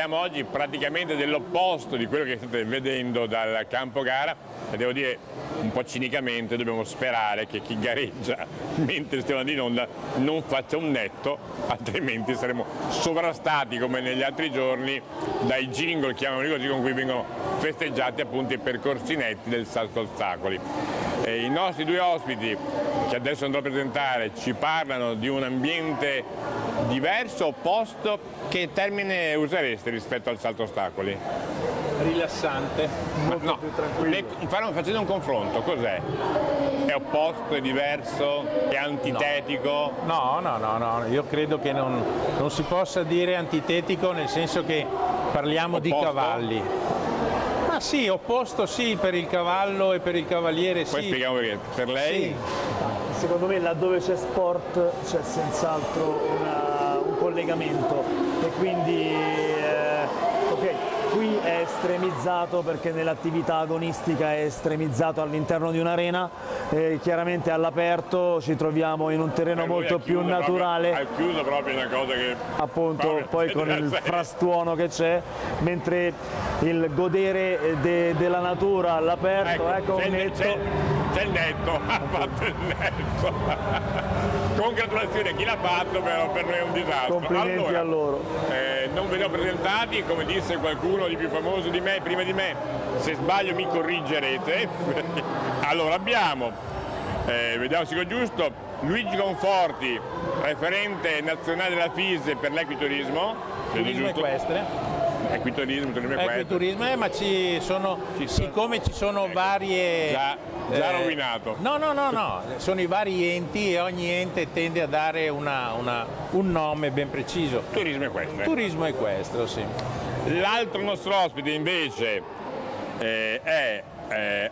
parliamo oggi praticamente dell'opposto di quello che state vedendo dal campo gara, e devo dire un po' cinicamente dobbiamo sperare che chi gareggia mentre stiamo andando in onda non faccia un netto, altrimenti saremo sovrastati come negli altri giorni dai jingle, chiamano così, con cui vengono festeggiati appunto i percorsi netti del salto ostacoli. I nostri due ospiti che adesso andrò a presentare ci parlano di un ambiente diverso, opposto. Che termine usereste rispetto al salto ostacoli? Rilassante, molto più tranquillo. Facendo un confronto, cos'è? È opposto, è diverso, è antitetico? No, io credo che non si possa dire antitetico, nel senso che parliamo opposto? Di cavalli. Ma sì, opposto sì, per il cavallo e per il cavaliere sì. Poi spieghiamo perché. Per lei? Sì. Secondo me laddove c'è sport c'è senz'altro un collegamento e quindi ok, qui è estremizzato perché nell'attività agonistica è estremizzato all'interno di un'arena, chiaramente all'aperto ci troviamo in un terreno molto più naturale. Al chiuso proprio una cosa che... Appunto, poi con il frastuono che c'è, mentre il godere della natura all'aperto, ecco un netto. C'è il netto, ha fatto il netto. Congratulazioni a chi l'ha fatto, però per noi è un disastro. Complimenti allora, a loro. Non ve li ho presentati, come disse qualcuno di più famoso di me, prima di me, se sbaglio mi corrigerete. Allora abbiamo, vediamo se è giusto, Luigi Conforti, referente nazionale della FISE per l'equiturismo. Turismo equestre. Equiturismo, ma siccome ci sono varie... Già rovinato. No, sono i vari enti e ogni ente tende a dare un nome ben preciso. Turismo equestre. Turismo equestre, sì. L'altro nostro ospite invece è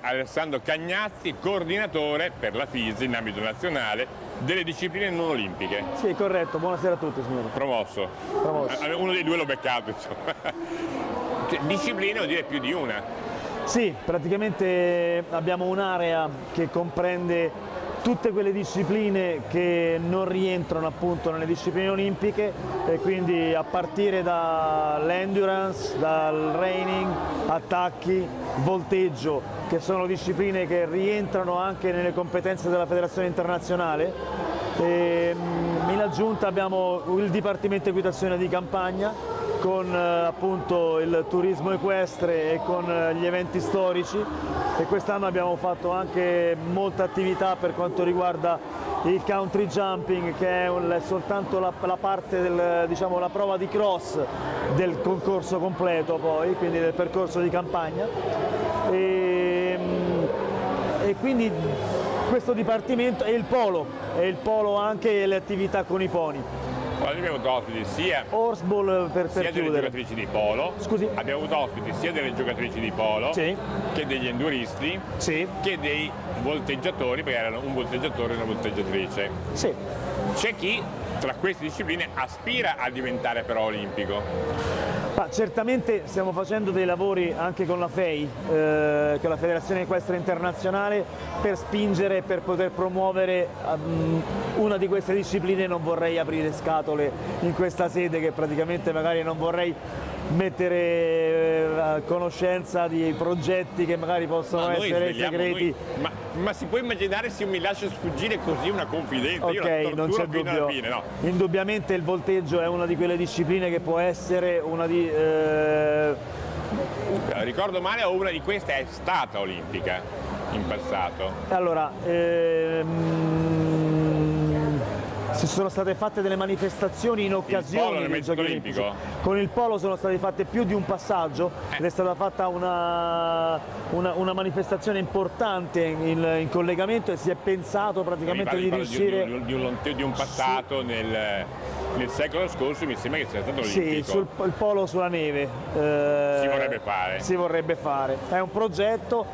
Alessandro Cagnazzi, coordinatore per la FISI in ambito nazionale delle discipline non olimpiche. Sì, corretto, buonasera a tutti signore. Promosso. Uno dei due l'ho beccato, insomma. Discipline vuol dire più di una. Sì, praticamente abbiamo un'area che comprende tutte quelle discipline che non rientrano appunto nelle discipline olimpiche, e quindi a partire dall'endurance, dal reining, attacchi, volteggio, che sono discipline che rientrano anche nelle competenze della federazione internazionale. In aggiunta abbiamo il Dipartimento Equitazione di Campagna con appunto il turismo equestre e con gli eventi storici, e quest'anno abbiamo fatto anche molta attività per quanto riguarda il country jumping, che è soltanto la parte diciamo, la prova di cross del concorso completo, poi quindi del percorso di campagna, e quindi questo dipartimento è il polo anche le attività con i poni. Abbiamo avuto ospiti sia Horseball per delle giocatrici di polo. Scusi? Abbiamo avuto ospiti sia delle giocatrici di polo, sì, che degli enduristi, sì, che dei volteggiatori, perché erano un volteggiatore e una volteggiatrice. Sì. C'è chi tra queste discipline aspira a diventare però olimpico. Ma certamente stiamo facendo dei lavori anche con la FEI, che è la Federazione Equestre Internazionale, per spingere, per poter promuovere una di queste discipline. Non vorrei aprire scatole in questa sede, che praticamente magari non vorrei mettere a conoscenza di progetti che magari possono essere segreti. Ma si può immaginare se io mi lascio sfuggire così una confidenza? Ok, non c'è dubbio. Fine, no. Indubbiamente il volteggio è una di quelle discipline che può essere una di... Ricordo male, o una di queste è stata olimpica in passato? Allora, si sono state fatte delle manifestazioni in occasione dei Giochi Olimpici. Con il polo sono state fatte più di un passaggio ed è stata fatta una manifestazione importante in collegamento, e si è pensato praticamente di riuscire... Di un passato nel secolo scorso, mi sembra che sia stato olimpico. Sì, il polo sulla neve. Si vorrebbe fare. Si vorrebbe fare. È un progetto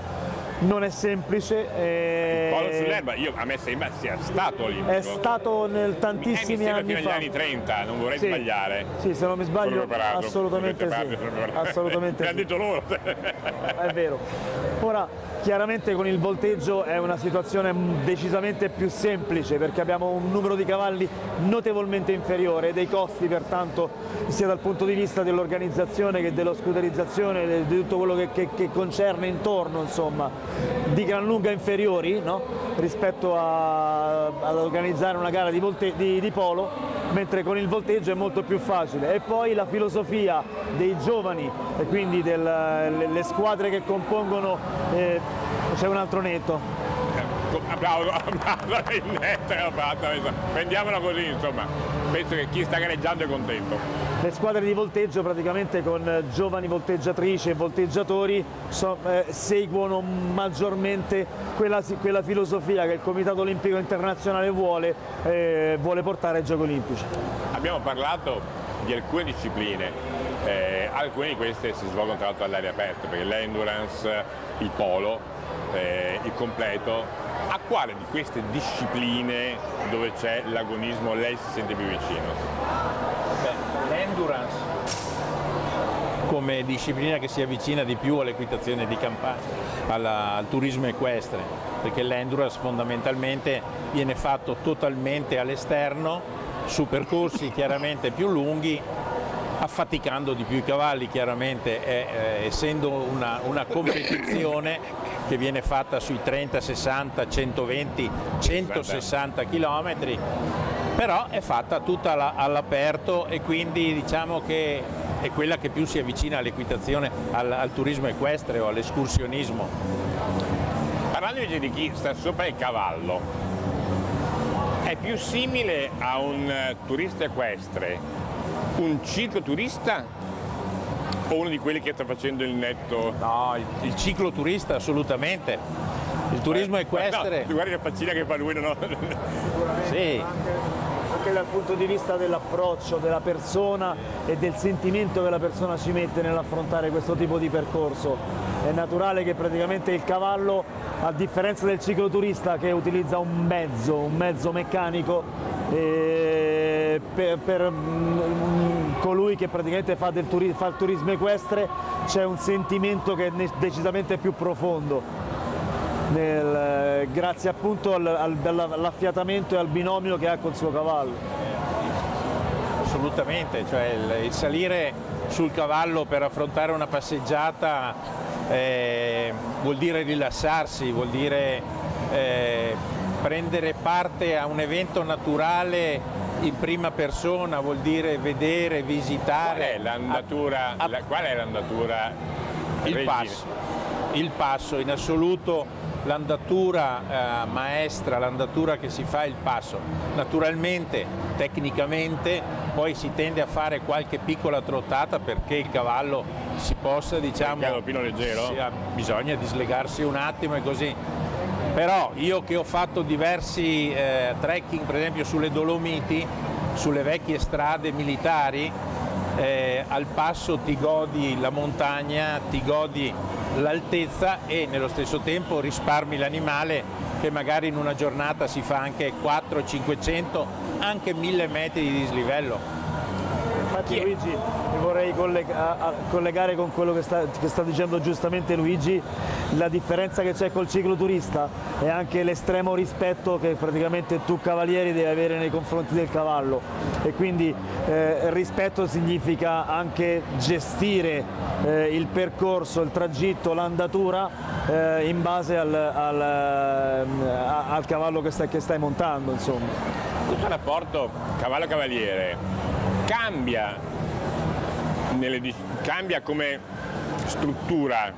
non è semplice. Il polo sull'erba, a me sembra sia stato olimpico. È stato nel tantissimi anni fino fa. agli anni 30, non vorrei sbagliare. Sì, se non mi sbaglio, assolutamente sì. Assolutamente Mi sì. hanno detto loro. È vero. Ora, chiaramente con il volteggio è una situazione decisamente più semplice perché abbiamo un numero di cavalli notevolmente inferiore e dei costi pertanto sia dal punto di vista dell'organizzazione che dello scooterizzazione, di tutto quello che concerne intorno, insomma, di gran lunga inferiori, no? Rispetto ad organizzare una gara di polo, mentre con il volteggio è molto più facile. E poi la filosofia dei giovani e quindi le squadre che compongono, c'è un altro netto. Applauso in netto, prendiamola così, insomma, penso che chi sta gareggiando è contento. Le squadre di volteggio praticamente con giovani volteggiatrici e volteggiatori seguono maggiormente quella filosofia che il Comitato Olimpico Internazionale vuole portare ai Giochi Olimpici. Abbiamo parlato di alcune discipline, alcune di queste si svolgono tra l'altro all'aria aperta, perché l'endurance, il polo, il completo. A quale di queste discipline dove c'è l'agonismo lei si sente più vicino? L'endurance come disciplina che si avvicina di più all'equitazione di campagna, al turismo equestre, perché l'endurance fondamentalmente viene fatto totalmente all'esterno, su percorsi chiaramente più lunghi, affaticando di più i cavalli chiaramente, essendo una competizione che viene fatta sui 30, 60, 120, 160 km, però è fatta tutta all'aperto e quindi diciamo che è quella che più si avvicina all'equitazione, al turismo equestre o all'escursionismo. Parlando invece di chi sta sopra il cavallo, è più simile a un turista equestre, un cicloturista o uno di quelli che sta facendo il netto? No, il cicloturista assolutamente. Il turismo equestre. No, guardi la faccina che fa lui, no? Sì. Anche dal punto di vista dell'approccio della persona e del sentimento che la persona ci mette nell'affrontare questo tipo di percorso. È naturale che praticamente il cavallo, a differenza del cicloturista che utilizza un mezzo meccanico, per colui che praticamente fa il turismo equestre c'è un sentimento che è decisamente più profondo, grazie appunto all'affiatamento e al binomio che ha col suo cavallo. Assolutamente, cioè il salire sul cavallo per affrontare una passeggiata vuol dire rilassarsi, vuol dire prendere parte a un evento naturale in prima persona, vuol dire vedere, visitare. Qual è l'andatura? Il passo, in assoluto l'andatura maestra, l'andatura che si fa è il passo. Naturalmente, tecnicamente, poi si tende a fare qualche piccola trottata perché il cavallo si possa, diciamo, galoppino leggero? Bisogna dislegarsi un attimo e così. Però io che ho fatto diversi trekking, per esempio sulle Dolomiti, sulle vecchie strade militari, al passo ti godi la montagna, ti godi l'altezza e nello stesso tempo risparmi l'animale che magari in una giornata si fa anche 400, 500, anche 1000 metri di dislivello. Infatti Luigi, mi vorrei collegare con quello che sta dicendo giustamente Luigi, la differenza che c'è col cicloturista è anche l'estremo rispetto che praticamente tu cavalieri devi avere nei confronti del cavallo e quindi rispetto significa anche gestire il percorso, il tragitto, l'andatura in base al cavallo che stai montando, insomma. Questo rapporto cavallo-cavaliere cambia come struttura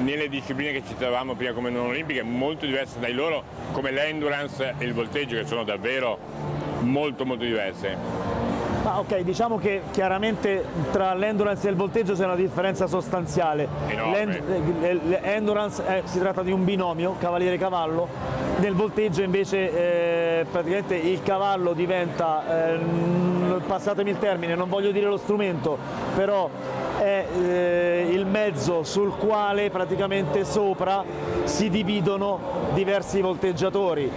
nelle discipline che citavamo prima come non olimpiche, molto diverse dai loro, come l'endurance e il volteggio, che sono davvero molto diverse. Ok, diciamo che chiaramente tra l'endurance e il volteggio c'è una differenza sostanziale. L'endurance si tratta di un binomio cavaliere-cavallo, nel volteggio invece praticamente il cavallo diventa, passatemi il termine, non voglio dire lo strumento, però è il mezzo sul quale praticamente sopra si dividono diversi volteggiatori,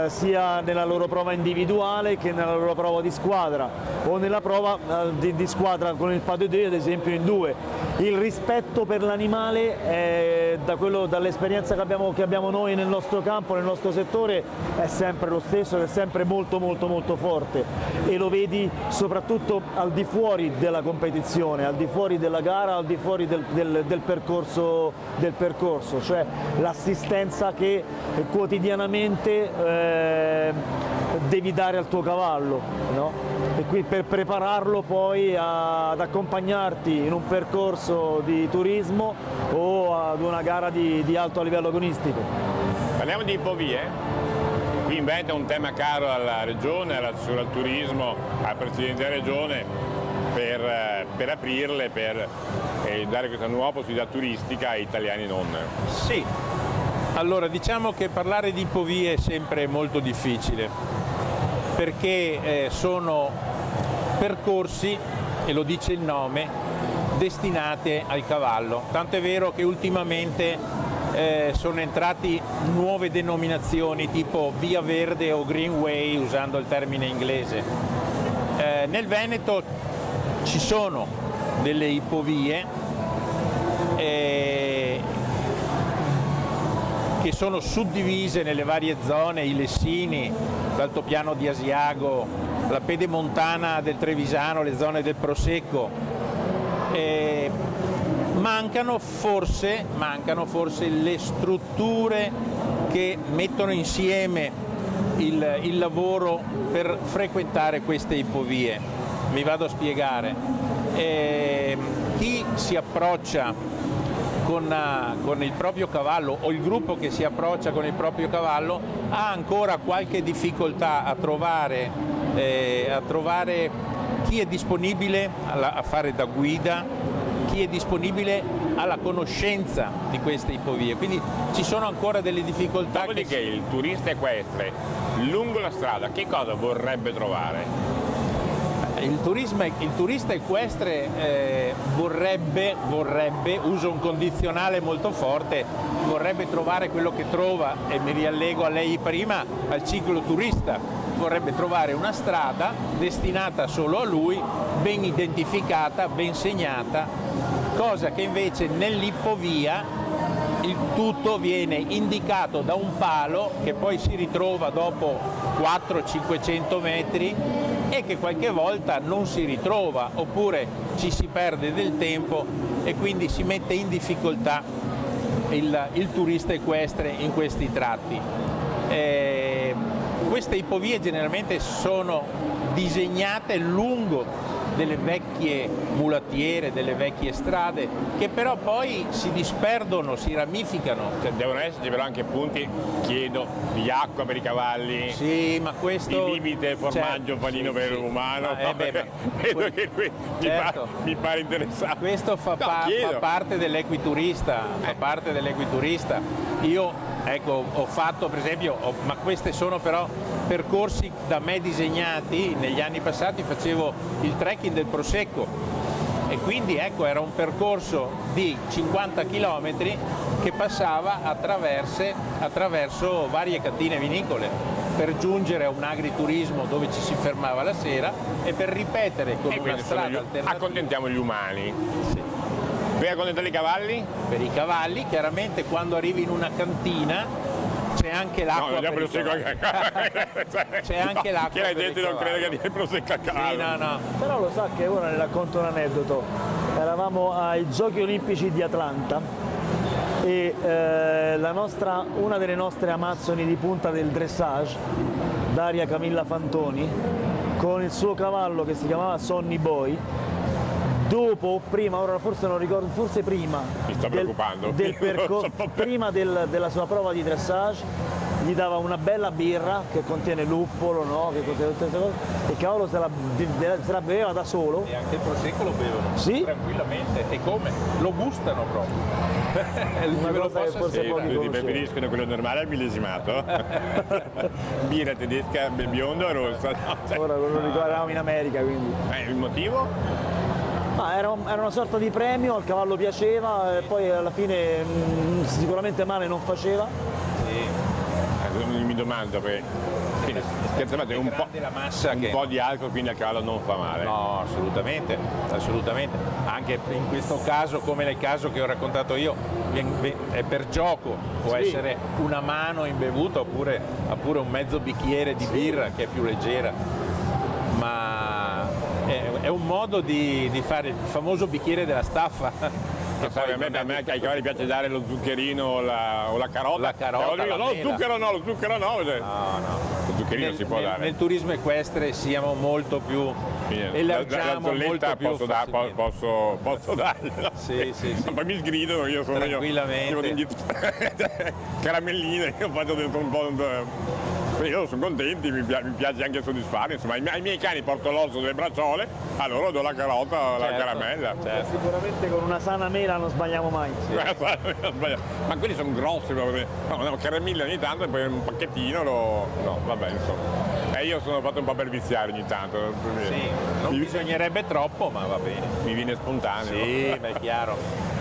sia nella loro prova individuale che nella loro prova di squadra, o nella prova di squadra con il pas de deux, ad esempio in due. Il rispetto per l'animale, dall'esperienza che abbiamo noi nel nostro campo, nel nostro settore, è sempre lo stesso ed è sempre molto forte, e lo vedi soprattutto al di fuori della competizione, al di fuori della gara, al di fuori del percorso, cioè l'assistenza che quotidianamente devi dare al tuo cavallo, no? E qui per prepararlo poi ad accompagnarti in un percorso di turismo o ad una gara di alto livello agonistico. Parliamo di ipovie. Qui in Veneto è un tema caro alla regione, al turismo, al presidente della regione, per aprirle, per dare questa nuova possibilità turistica a italiani non. Sì, allora diciamo che parlare di ipovie è sempre molto difficile, perché sono percorsi, e lo dice il nome, destinate al cavallo. Tanto è vero che ultimamente sono entrati nuove denominazioni tipo Via Verde o Greenway, usando il termine inglese. Nel Veneto ci sono delle ipovie che sono suddivise nelle varie zone, i Lessini, l'altopiano di Asiago, la pedemontana del Trevisano, le zone del Prosecco. Mancano forse le strutture che mettono insieme il lavoro per frequentare queste ipovie. Mi vado a spiegare. Chi si approccia con il proprio cavallo, o il gruppo che si approccia con il proprio cavallo, ha ancora qualche difficoltà a trovare chi è disponibile a fare da guida, chi è disponibile alla conoscenza di queste ipovie, quindi ci sono ancora delle difficoltà. Dopodiché il turista equestre lungo la strada che cosa vorrebbe trovare? Il turista equestre vorrebbe, uso un condizionale molto forte, vorrebbe trovare quello che trova, e mi riallego a lei prima, al cicloturista. Vorrebbe trovare una strada destinata solo a lui, ben identificata, ben segnata, cosa che invece nell'ippovia il tutto viene indicato da un palo che poi si ritrova dopo 400-500 metri e che qualche volta non si ritrova, oppure ci si perde del tempo e quindi si mette in difficoltà il turista equestre in questi tratti. Queste ipovie generalmente sono disegnate lungo delle vecchie mulattiere, delle vecchie strade, che però poi si disperdono, si ramificano. Cioè, devono esserci però anche punti, chiedo, di acqua per i cavalli, sì, ma questo, di limite formaggio, certo, panino sì, per sì. l'umano, Vedo che certo. mi pare interessante. Questo fa parte dell'equiturista, Io ho fatto per esempio, ma queste sono però percorsi da me disegnati. Negli anni passati facevo il trekking del Prosecco e quindi era un percorso di 50 km che passava attraverso varie catene vinicole per giungere a un agriturismo dove ci si fermava la sera e per ripetere con una strada alternativa. Accontentiamo gli umani. Sì. Per accontentare i cavalli? Per i cavalli, chiaramente quando arrivi in una cantina c'è anche l'acqua. No, c'è anche l'acqua. Che la gente non crede che dia il prosecco a cavallo. Sì, no. Però lo sa che ora ne racconto un aneddoto. Eravamo ai Giochi Olimpici di Atlanta e una delle nostre amazzoni di punta del dressage, Daria Camilla Fantoni, con il suo cavallo che si chiamava Sonny Boy, dopo o prima, ora forse non ricordo, forse prima prima della sua prova di dressage, gli dava una bella birra che contiene luppolo, no? Che contiene tutte queste cose, e il cavallo se la beveva da solo. E anche il prosecco lo bevono, sì? Tranquillamente. E come? Lo gustano proprio. Una cosa che forse pochi conoscono. Preferiscono quello normale al millesimato. Birra tedesca biondo o rossa? Ora lo ricordavamo in America, quindi. Il motivo? Era una sorta di premio, al cavallo piaceva e poi alla fine sicuramente male non faceva. Sì. Mi domando perché scherzate, un po' di alcol quindi al cavallo non fa male. No, assolutamente, assolutamente. Anche in questo caso, come nel caso che ho raccontato io, è per gioco, può essere una mano imbevuta oppure un mezzo bicchiere di birra che è più leggera, ma è un modo di fare il famoso bicchiere della staffa. A me ai cavalli piace dare lo zuccherino o la carota. La carota, lo zucchero no. No. Lo zuccherino si può dare. Nel turismo equestre siamo molto più elargiamo molto più posso dargliela. Sì. Poi mi sgridano, io sono tranquillamente. Caramelline, io faccio dentro un po'. Io sono contenti, mi piace anche soddisfare, insomma ai miei cani porto l'osso delle bracciole, a loro do la carota, la caramella. Certo. Sicuramente con una sana mela non sbagliamo mai. Sì. Ma quelli sono grossi, no, caramelle ogni tanto e poi un pacchettino no, vabbè, insomma. Io sono fatto un po' per viziare ogni tanto. Sì, non bisognerebbe troppo, ma va bene. Mi viene spontaneo. Sì, è chiaro.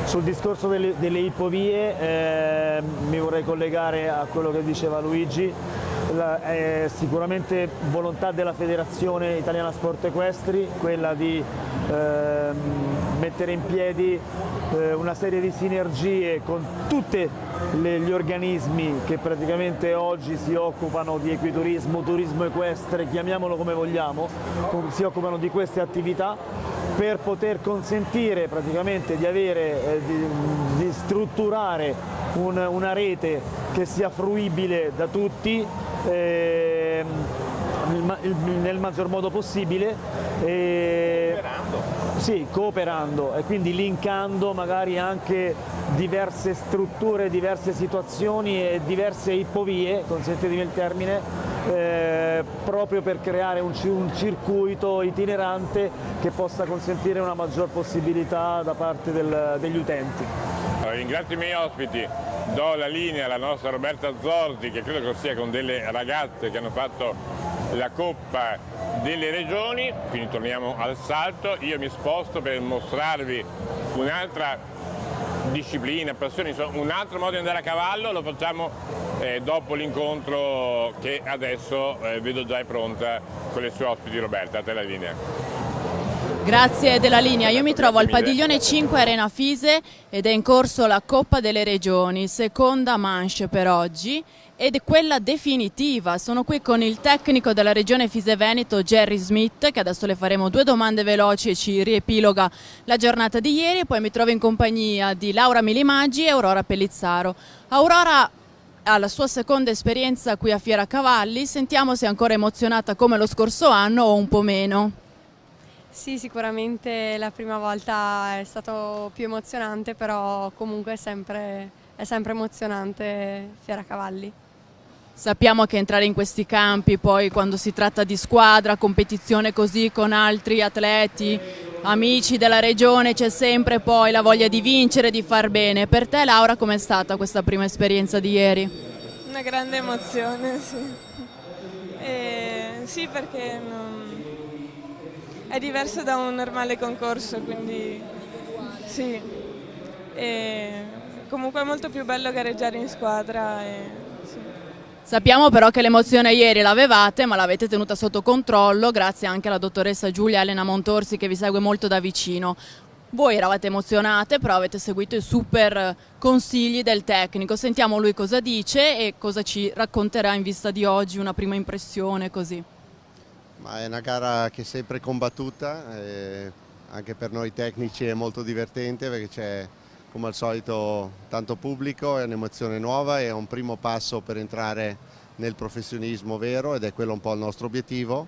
Sul discorso delle ipovie mi vorrei collegare a quello che diceva Luigi. È sicuramente volontà della Federazione Italiana Sport Equestri quella di mettere in piedi una serie di sinergie con tutti gli organismi che praticamente oggi si occupano di equiturismo, turismo equestre, chiamiamolo come vogliamo, si occupano di queste attività per poter consentire praticamente di avere, di strutturare una rete che sia fruibile da tutti nel maggior modo possibile. Cooperando e quindi linkando magari anche diverse strutture, diverse situazioni e diverse ipovie, consentitemi il termine, proprio per creare un circuito itinerante che possa consentire una maggior possibilità da parte degli utenti. Allora, ringrazio i miei ospiti, do la linea alla nostra Roberta Zorzi che credo che sia con delle ragazze che hanno fatto la Coppa delle Regioni, quindi torniamo al salto. Io mi sposto per mostrarvi un'altra disciplina, passione, insomma, un altro modo di andare a cavallo, lo facciamo dopo l'incontro che adesso vedo già è pronta con le sue ospiti. Roberta, a te la linea. Grazie della linea, io mi trovo al padiglione 5 Arena Fise ed è in corso la Coppa delle Regioni, seconda manche per oggi ed è quella definitiva. Sono qui con il tecnico della regione Fise-Veneto Jerry Smith, che adesso le faremo due domande veloci e ci riepiloga la giornata di ieri, e poi mi trovo in compagnia di Laura Milimaggi e Aurora Pellizzaro. Aurora ha la sua seconda esperienza qui a Fiera Cavalli, sentiamo se è ancora emozionata come lo scorso anno o un po' meno. Sì, sicuramente la prima volta è stato più emozionante, però comunque è sempre emozionante Fiera Cavalli. Sappiamo che entrare in questi campi poi quando si tratta di squadra, competizione così con altri atleti, amici della regione, c'è sempre poi la voglia di vincere, di far bene. Per te Laura com'è stata questa prima esperienza di ieri? Una grande emozione, sì. Sì, perché è diverso da un normale concorso, quindi sì. Comunque è molto più bello gareggiare in squadra. Sì. Sappiamo però che l'emozione ieri l'avevate, ma l'avete tenuta sotto controllo grazie anche alla dottoressa Giulia Elena Montorsi che vi segue molto da vicino. Voi eravate emozionate, però avete seguito i super consigli del tecnico. Sentiamo lui cosa dice e cosa ci racconterà in vista di oggi, una prima impressione così. Ma è una gara che è sempre combattuta, anche per noi tecnici è molto divertente perché c'è come al solito tanto pubblico, è un'emozione nuova, è un primo passo per entrare nel professionismo vero ed è quello un po' il nostro obiettivo.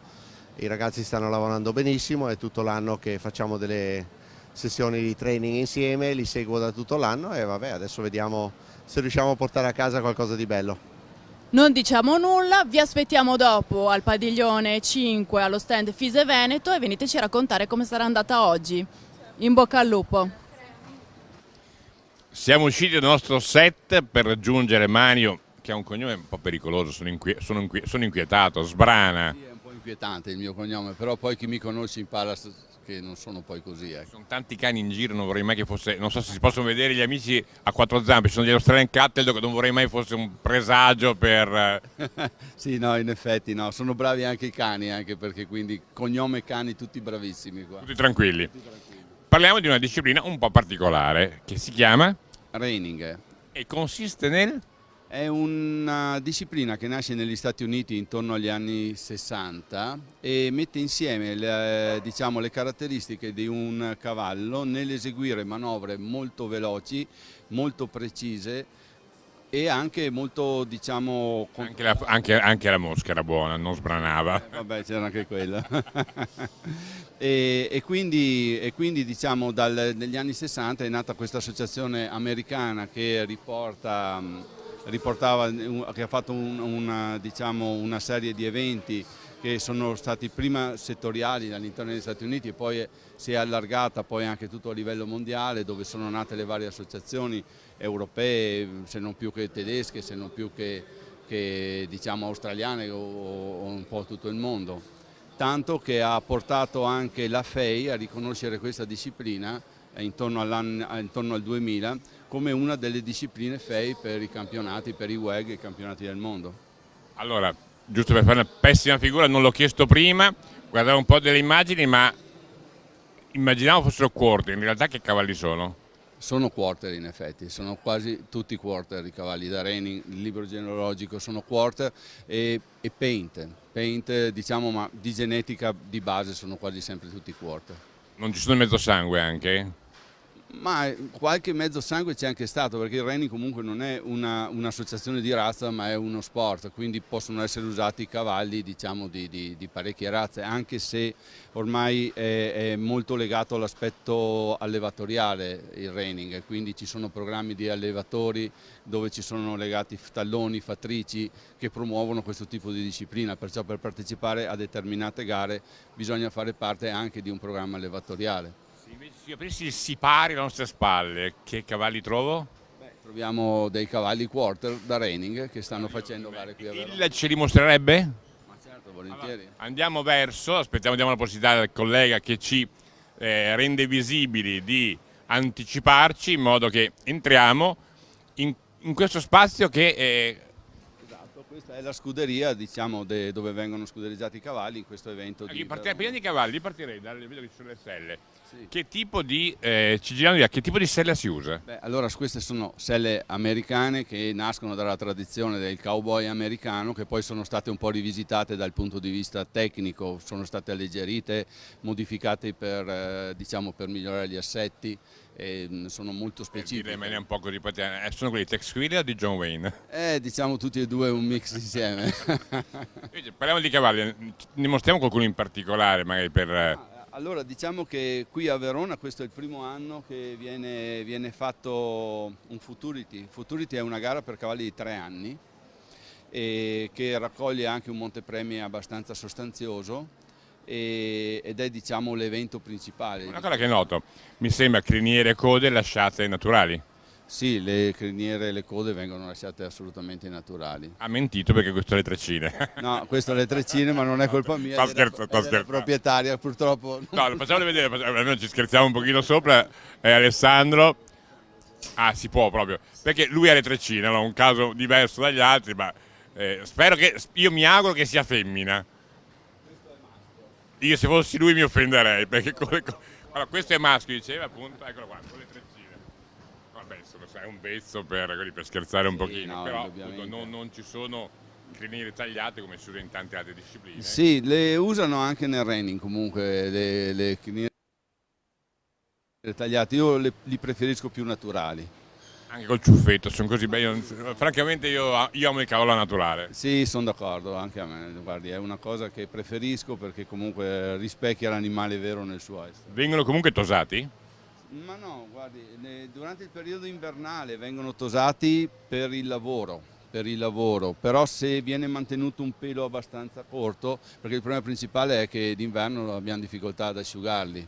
I ragazzi stanno lavorando benissimo, è tutto l'anno che facciamo delle sessioni di training insieme, li seguo da tutto l'anno e vabbè, adesso vediamo se riusciamo a portare a casa qualcosa di bello. Non diciamo nulla, vi aspettiamo dopo al padiglione 5 allo stand Fise Veneto e veniteci a raccontare come sarà andata oggi. In bocca al lupo. Siamo usciti dal nostro set per raggiungere Manio, che ha un cognome un po' pericoloso, sono inquietato, Sbrana. Sì, è un po' inquietante il mio cognome, però poi chi mi conosce impara che non sono poi così. Ecco. Ci sono tanti cani in giro, non vorrei mai che fosse, non so se si possono vedere gli amici a quattro zampe, ci sono gli Australian Cattle, non vorrei mai fosse un presagio per... Sì, no, in effetti no, sono bravi anche i cani, anche perché quindi cognome cani tutti bravissimi qua. Tutti tranquilli. Parliamo di una disciplina un po' particolare, che si chiama? Reining. E consiste nel? È una disciplina che nasce negli Stati Uniti intorno agli anni 60 e mette insieme diciamo, le caratteristiche di un cavallo nell'eseguire manovre molto veloci, molto precise e anche molto, diciamo... Anche la mosca era buona, non sbranava. Vabbè, c'era anche quella. e quindi diciamo, negli anni 60 è nata questa associazione americana che che ha fatto diciamo, una serie di eventi che sono stati prima settoriali all'interno degli Stati Uniti e poi si è allargata poi anche tutto a livello mondiale, dove sono nate le varie associazioni europee, se non più che tedesche, se non più che diciamo, australiane o un po' tutto il mondo. Tanto che ha portato anche la FEI a riconoscere questa disciplina intorno al 2000 come una delle discipline FEI per i campionati, per i WEG, i campionati del mondo. Allora, giusto per fare una pessima figura, non l'ho chiesto prima, guardavo un po' delle immagini, ma immaginavo fossero quarter, in realtà che cavalli sono? Sono quarter in effetti, sono quasi tutti quarter i cavalli da reining, il libro genealogico sono quarter e paint diciamo, ma di genetica di base sono quasi sempre tutti quarter. Non ci sono mezzo sangue anche? Ma qualche mezzo sangue c'è anche stato, perché il reining comunque non è un'associazione di razza, ma è uno sport, quindi possono essere usati cavalli, diciamo, di parecchie razze, anche se ormai è molto legato all'aspetto allevatoriale il reining, quindi ci sono programmi di allevatori dove ci sono legati talloni, fattrici che promuovono questo tipo di disciplina, perciò per partecipare a determinate gare bisogna fare parte anche di un programma allevatoriale. Invece se io aprissi il sipari alle nostre spalle, che cavalli trovo? Beh, troviamo dei cavalli quarter da reining che stanno facendo gare qui a Verona. Il ce li mostrerebbe? Ma certo, volentieri. Allora, andiamo verso, aspettiamo, diamo la possibilità al collega che ci rende visibili di anticiparci in modo che entriamo in questo spazio che... Esatto, questa è la scuderia, diciamo, dove vengono scuderizzati i cavalli in questo evento. Prima di cavalli partirei dalle vedo che ci sono le selle. Sì. Che tipo di ci giriamo via, che tipo di sella si usa? Beh, allora queste sono selle americane che nascono dalla tradizione del cowboy americano, che poi sono state un po' rivisitate dal punto di vista tecnico, sono state alleggerite, modificate per, diciamo, per migliorare gli assetti. Sono molto specifiche. Me ne un po' così, sono quelli Tex Wheeler o di John Wayne? Diciamo tutti e due un mix insieme. Parliamo di cavalli, ne mostriamo qualcuno in particolare magari per... Allora diciamo che qui a Verona questo è il primo anno che viene fatto un Futurity. Futurity è una gara per cavalli di 3 anni e che raccoglie anche un montepremi abbastanza sostanzioso ed è, diciamo, l'evento principale. Una cosa che noto, mi sembra criniere e code lasciate naturali. Sì, le criniere e le code vengono lasciate assolutamente naturali. Ha mentito perché questo è le treccine. No, questo è le treccine, ma non è colpa mia, è proprietaria purtroppo. No, facciamole vedere, almeno ci scherziamo un pochino sopra, è Alessandro. Ah, si può proprio, perché lui ha le treccine, allora, un caso diverso dagli altri, ma io mi auguro che sia femmina. Io se fossi lui mi offenderei, perché allora, questo è maschio, diceva appunto, eccolo qua, con le treccine. Vabbè, è un vezzo per scherzare un pochino, no, però appunto, non ci sono criniere tagliate come si usa in tante altre discipline. Sì, le usano anche nel reining comunque, le criniere tagliate, io li preferisco più naturali. Anche col ciuffetto, sono così belli, francamente io amo il cavallo naturale. Sì, sono d'accordo, anche a me, guardi, è una cosa che preferisco perché comunque rispecchia l'animale vero nel suo essere. Vengono comunque tosati? Ma no, guardi, durante il periodo invernale vengono tosati per il lavoro, però se viene mantenuto un pelo abbastanza corto, perché il problema principale è che d'inverno abbiamo difficoltà ad asciugarli,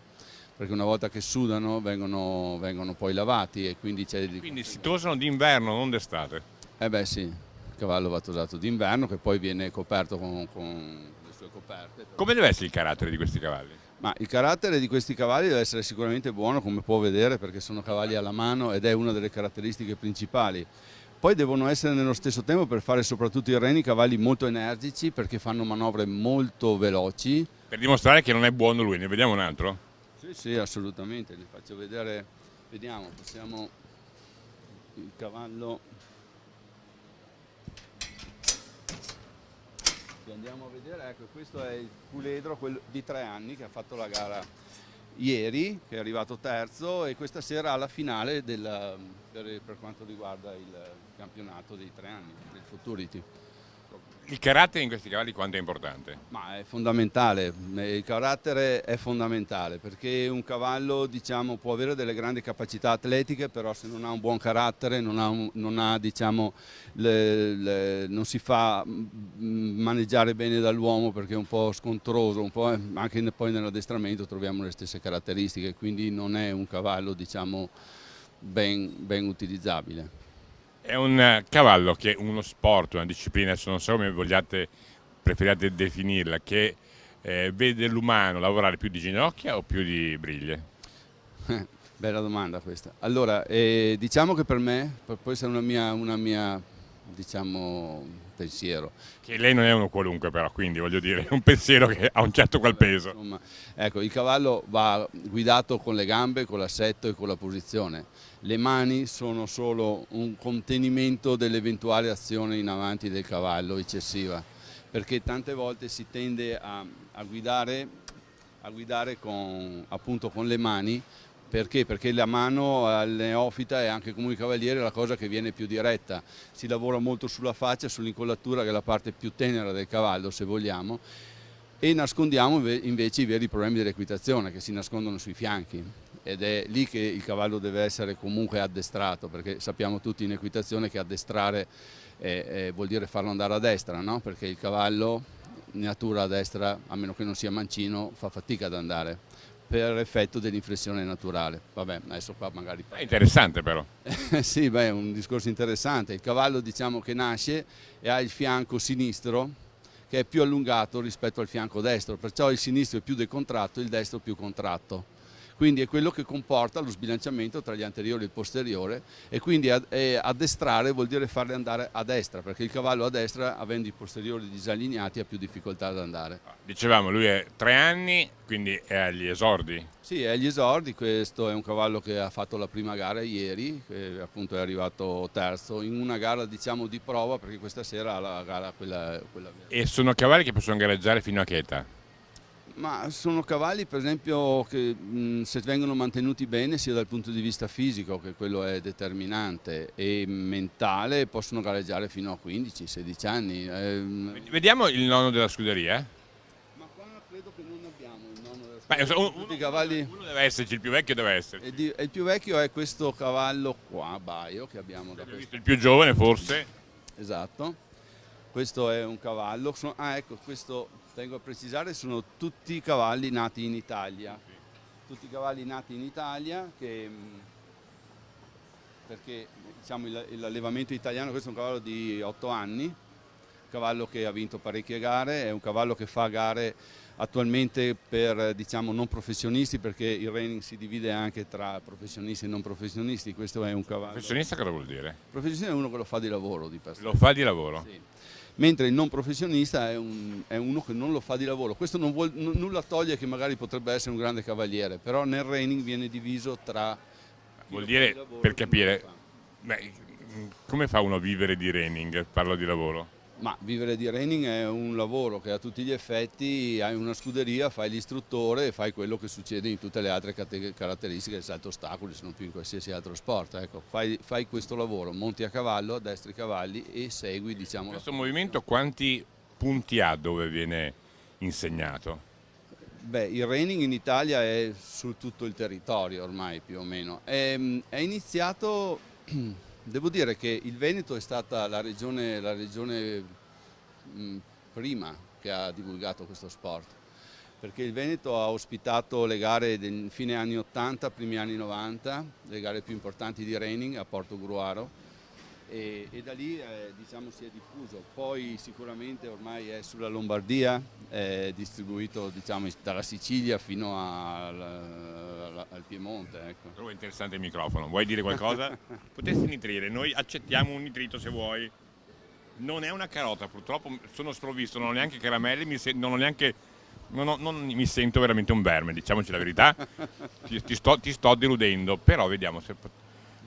perché una volta che sudano vengono poi lavati e quindi c'è... Quindi si tosano d'inverno, non d'estate? Eh beh sì, il cavallo va tosato d'inverno che poi viene coperto con le sue coperte. Come deve essere il carattere di questi cavalli? Ma il carattere di questi cavalli deve essere sicuramente buono, come può vedere, perché sono cavalli alla mano ed è una delle caratteristiche principali. Poi devono essere nello stesso tempo, per fare soprattutto i reni, cavalli molto energici, perché fanno manovre molto veloci. Per dimostrare che non è buono lui, ne vediamo un altro? Sì, sì, assolutamente, li faccio vedere, vediamo, possiamo, il cavallo, che andiamo a vedere, ecco, questo è il puledro, quello di 3 anni, che ha fatto la gara ieri, che è arrivato terzo, e questa sera alla finale per quanto riguarda il campionato dei 3 anni, del Futurity. Il carattere in questi cavalli quanto è importante? Ma è fondamentale, il carattere è fondamentale, perché un cavallo, diciamo, può avere delle grandi capacità atletiche, però se non ha un buon carattere, diciamo, non si fa maneggiare bene dall'uomo, perché è un po' scontroso, anche poi nell'addestramento troviamo le stesse caratteristiche, quindi non è un cavallo, diciamo, ben utilizzabile. È un cavallo che è uno sport, una disciplina, adesso non so come preferiate definirla, che vede l'umano lavorare più di ginocchia o più di briglie? Bella domanda questa. Allora, diciamo che per me, può essere una mia, diciamo, pensiero. Che lei non è uno qualunque però, quindi voglio dire, è un pensiero che ha un certo qual peso. Insomma, ecco, il cavallo va guidato con le gambe, con l'assetto e con la posizione. Le mani sono solo un contenimento dell'eventuale azione in avanti del cavallo eccessiva, perché tante volte si tende a guidare appunto con le mani. Perché? Perché la mano al neofita e anche come cavaliere è la cosa che viene più diretta. Si lavora molto sulla faccia, sull'incollatura, che è la parte più tenera del cavallo, se vogliamo, e nascondiamo invece i veri problemi dell'equitazione, che si nascondono sui fianchi. Ed è lì che il cavallo deve essere comunque addestrato, perché sappiamo tutti in equitazione che addestrare vuol dire farlo andare a destra, no? Perché il cavallo in natura a destra, a meno che non sia mancino, fa fatica ad andare, per effetto dell'inflessione naturale. Vabbè, adesso qua magari... È interessante però. Sì, beh, è un discorso interessante. Il cavallo, diciamo, che nasce e ha il fianco sinistro che è più allungato rispetto al fianco destro, perciò il sinistro è più decontratto, il destro più contratto. Quindi è quello che comporta lo sbilanciamento tra gli anteriori e il posteriore, e quindi addestrare vuol dire farle andare a destra, perché il cavallo a destra, avendo i posteriori disallineati, ha più difficoltà ad andare. Dicevamo, lui è 3 anni, quindi è agli esordi. Sì, è agli esordi. Questo è un cavallo che ha fatto la prima gara ieri, che appunto è arrivato terzo, in una gara, diciamo, di prova, perché questa sera ha la gara quella vera. E sono cavalli che possono gareggiare fino a che età? Ma sono cavalli, per esempio, che se vengono mantenuti bene, sia dal punto di vista fisico, che quello è determinante, e mentale, possono gareggiare fino a 15-16 anni. Vediamo il nonno della scuderia. Ma qua credo che non abbiamo il nonno della scuderia. Uno deve esserci, il più vecchio deve esserci. Il più vecchio è questo cavallo qua, Baio, che abbiamo da questo. Il più giovane forse? Esatto. Questo è un cavallo. Ecco, questo... Tengo a precisare, sono tutti cavalli nati in Italia, tutti cavalli nati in Italia, perché, diciamo, l'allevamento italiano, questo è un cavallo di 8 anni, un cavallo che ha vinto parecchie gare, è un cavallo che fa gare attualmente per, diciamo, non professionisti, perché il reining si divide anche tra professionisti e non professionisti. Questo è un cavallo... Professionista cosa vuol dire? Professionista è uno che lo fa di lavoro, di per sé. Lo fa di lavoro? Sì. Mentre il non professionista è uno che non lo fa di lavoro. Questo nulla toglie che magari potrebbe essere un grande cavaliere, però nel reining viene diviso tra... Vuol dire, per capire, come fa uno a vivere di reining? Parlo di lavoro. Ma vivere di reining è un lavoro che a tutti gli effetti hai una scuderia, fai l'istruttore e fai quello che succede in tutte le altre caratteristiche del salto ostacoli, se non più in qualsiasi altro sport. Ecco, fai questo lavoro, monti a cavallo, addestri i cavalli e segui, diciamo... Questo movimento quanti punti ha dove viene insegnato? Beh, il reining in Italia è su tutto il territorio ormai, più o meno. È iniziato... Devo dire che il Veneto è stata la regione prima che ha divulgato questo sport, perché il Veneto ha ospitato le gare del fine anni 80, primi anni 90, le gare più importanti di reining a Portogruaro, e da lì diciamo si è diffuso. Poi sicuramente ormai è sulla Lombardia, è distribuito diciamo dalla Sicilia fino al Piemonte. Ecco. Trovo interessante il microfono, vuoi dire qualcosa? Potresti nitrire, noi accettiamo un nitrito se vuoi. Non è una carota, purtroppo sono sprovvisto, non ho neanche caramelle, non mi sento veramente un verme, diciamoci la verità. ti sto deludendo, però vediamo se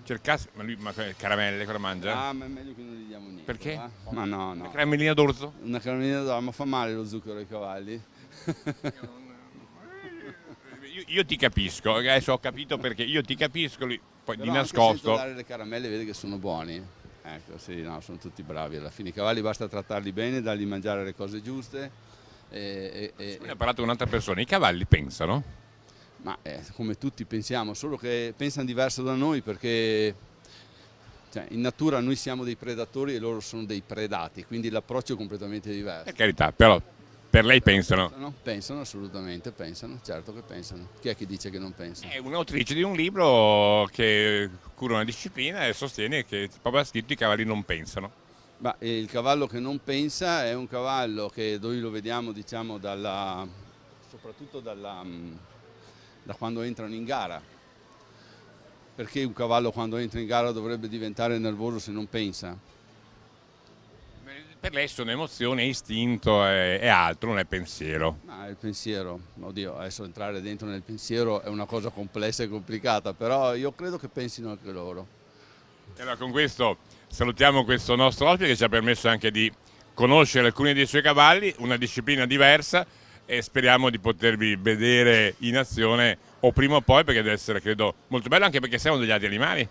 cercassi. Ma caramelle cosa mangia? Ah, ma è meglio che non gli diamo niente. Perché? Va? Ma no. Una caramellina d'orzo? Una caramellina d'orzo, ma fa male lo zucchero ai cavalli? Io ti capisco, adesso ho capito perché, io ti capisco, poi Però di nascosto. Anche dare le caramelle vede che sono buoni. Ecco, sì, no, sono tutti bravi alla fine. I cavalli basta trattarli bene, dargli mangiare le cose giuste. Ne ha parlato con un'altra persona, i cavalli pensano? Ma come tutti pensiamo, solo che pensano diverso da noi perché in natura noi siamo dei predatori e loro sono dei predati, quindi l'approccio è completamente diverso. Per carità, però per lei pensano? Pensano assolutamente, pensano, certo che pensano. Chi è che dice che non pensa? È un'autrice di un libro che cura una disciplina e sostiene che proprio ha scritto i cavalli non pensano. Ma il cavallo che non pensa è un cavallo che noi lo vediamo diciamo soprattutto da quando entrano in gara. Perché un cavallo quando entra in gara dovrebbe diventare nervoso se non pensa? Per lei sono emozione, istinto è altro, non è pensiero. No, è il pensiero. Oddio, adesso entrare dentro nel pensiero è una cosa complessa e complicata, però io credo che pensino anche loro. E allora con questo salutiamo questo nostro ospite che ci ha permesso anche di conoscere alcuni dei suoi cavalli, una disciplina diversa, e speriamo di potervi vedere in azione o prima o poi, perché deve essere credo molto bello, anche perché servono degli altri animali.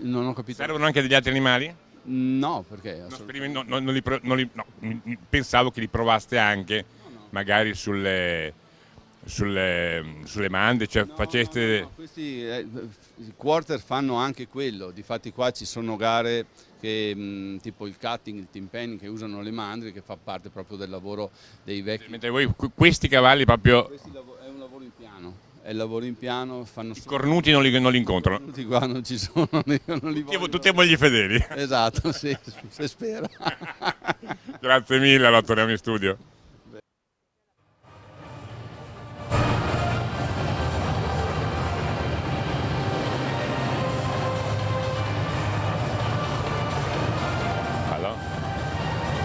Non ho capito. Servono anche degli altri animali? No, perché? Pensavo che li provaste anche magari sulle mande, cioè faceste... Questi quarter fanno anche quello, difatti qua ci sono gare che, tipo il cutting, il team penning, che usano le mandrie, che fa parte proprio del lavoro dei vecchi. Mentre voi questi cavalli proprio... È un lavoro in piano. È il lavoro in piano, fanno i cornuti non li incontrano. I cornuti qua non ci sono, non li voglio. Tutti mogli fedeli. Esatto, sì, se spero. Grazie mille, allora torniamo in studio.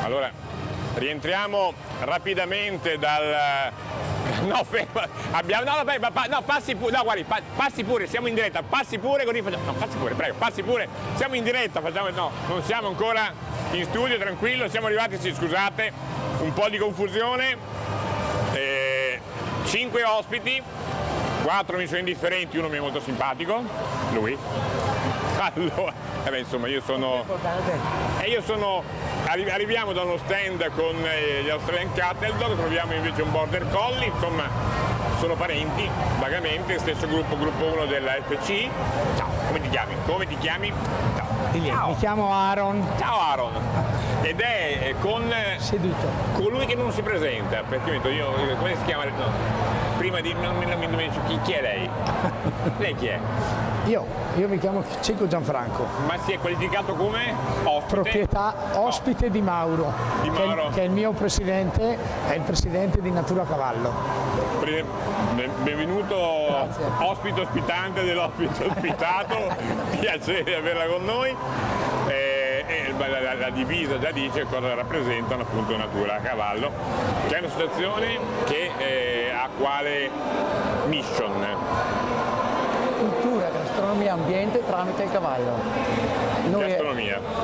Allora, rientriamo rapidamente dal... No, ferma. Passi pure, no, guardi, passi pure, siamo in diretta, passi pure, così facciamo. No, passi pure, prego, passi pure, siamo in diretta, no, non siamo ancora in studio, tranquillo, siamo arrivati, sì, scusate, un po' di confusione. 5 ospiti, 4 mi sono indifferenti, uno mi è molto simpatico, lui. Allora, insomma, arriviamo da uno stand con gli Australian Cattle Dog, troviamo invece un Border Collie, insomma, sono parenti, vagamente, stesso gruppo 1 della FC. Ciao, come ti chiami? Ciao. Ciao. Mi chiamo Aaron. Ciao Aaron. Ed è con colui che non si presenta, perché io, come si chiama? No. Prima di chi è lei? Lei chi è? Io mi chiamo Cecco Gianfranco. Ma si è qualificato come ospite? Proprietà ospite di Mauro, che è il mio presidente, è il presidente di Natura Cavallo. Benvenuto. Grazie. Ospite ospitante dell'ospite ospitato, piacere averla con noi. La divisa già dice cosa rappresentano, appunto, Natura Cavallo, che è un'associazione che ha quale mission? Cultura, gastronomia, ambiente tramite il cavallo.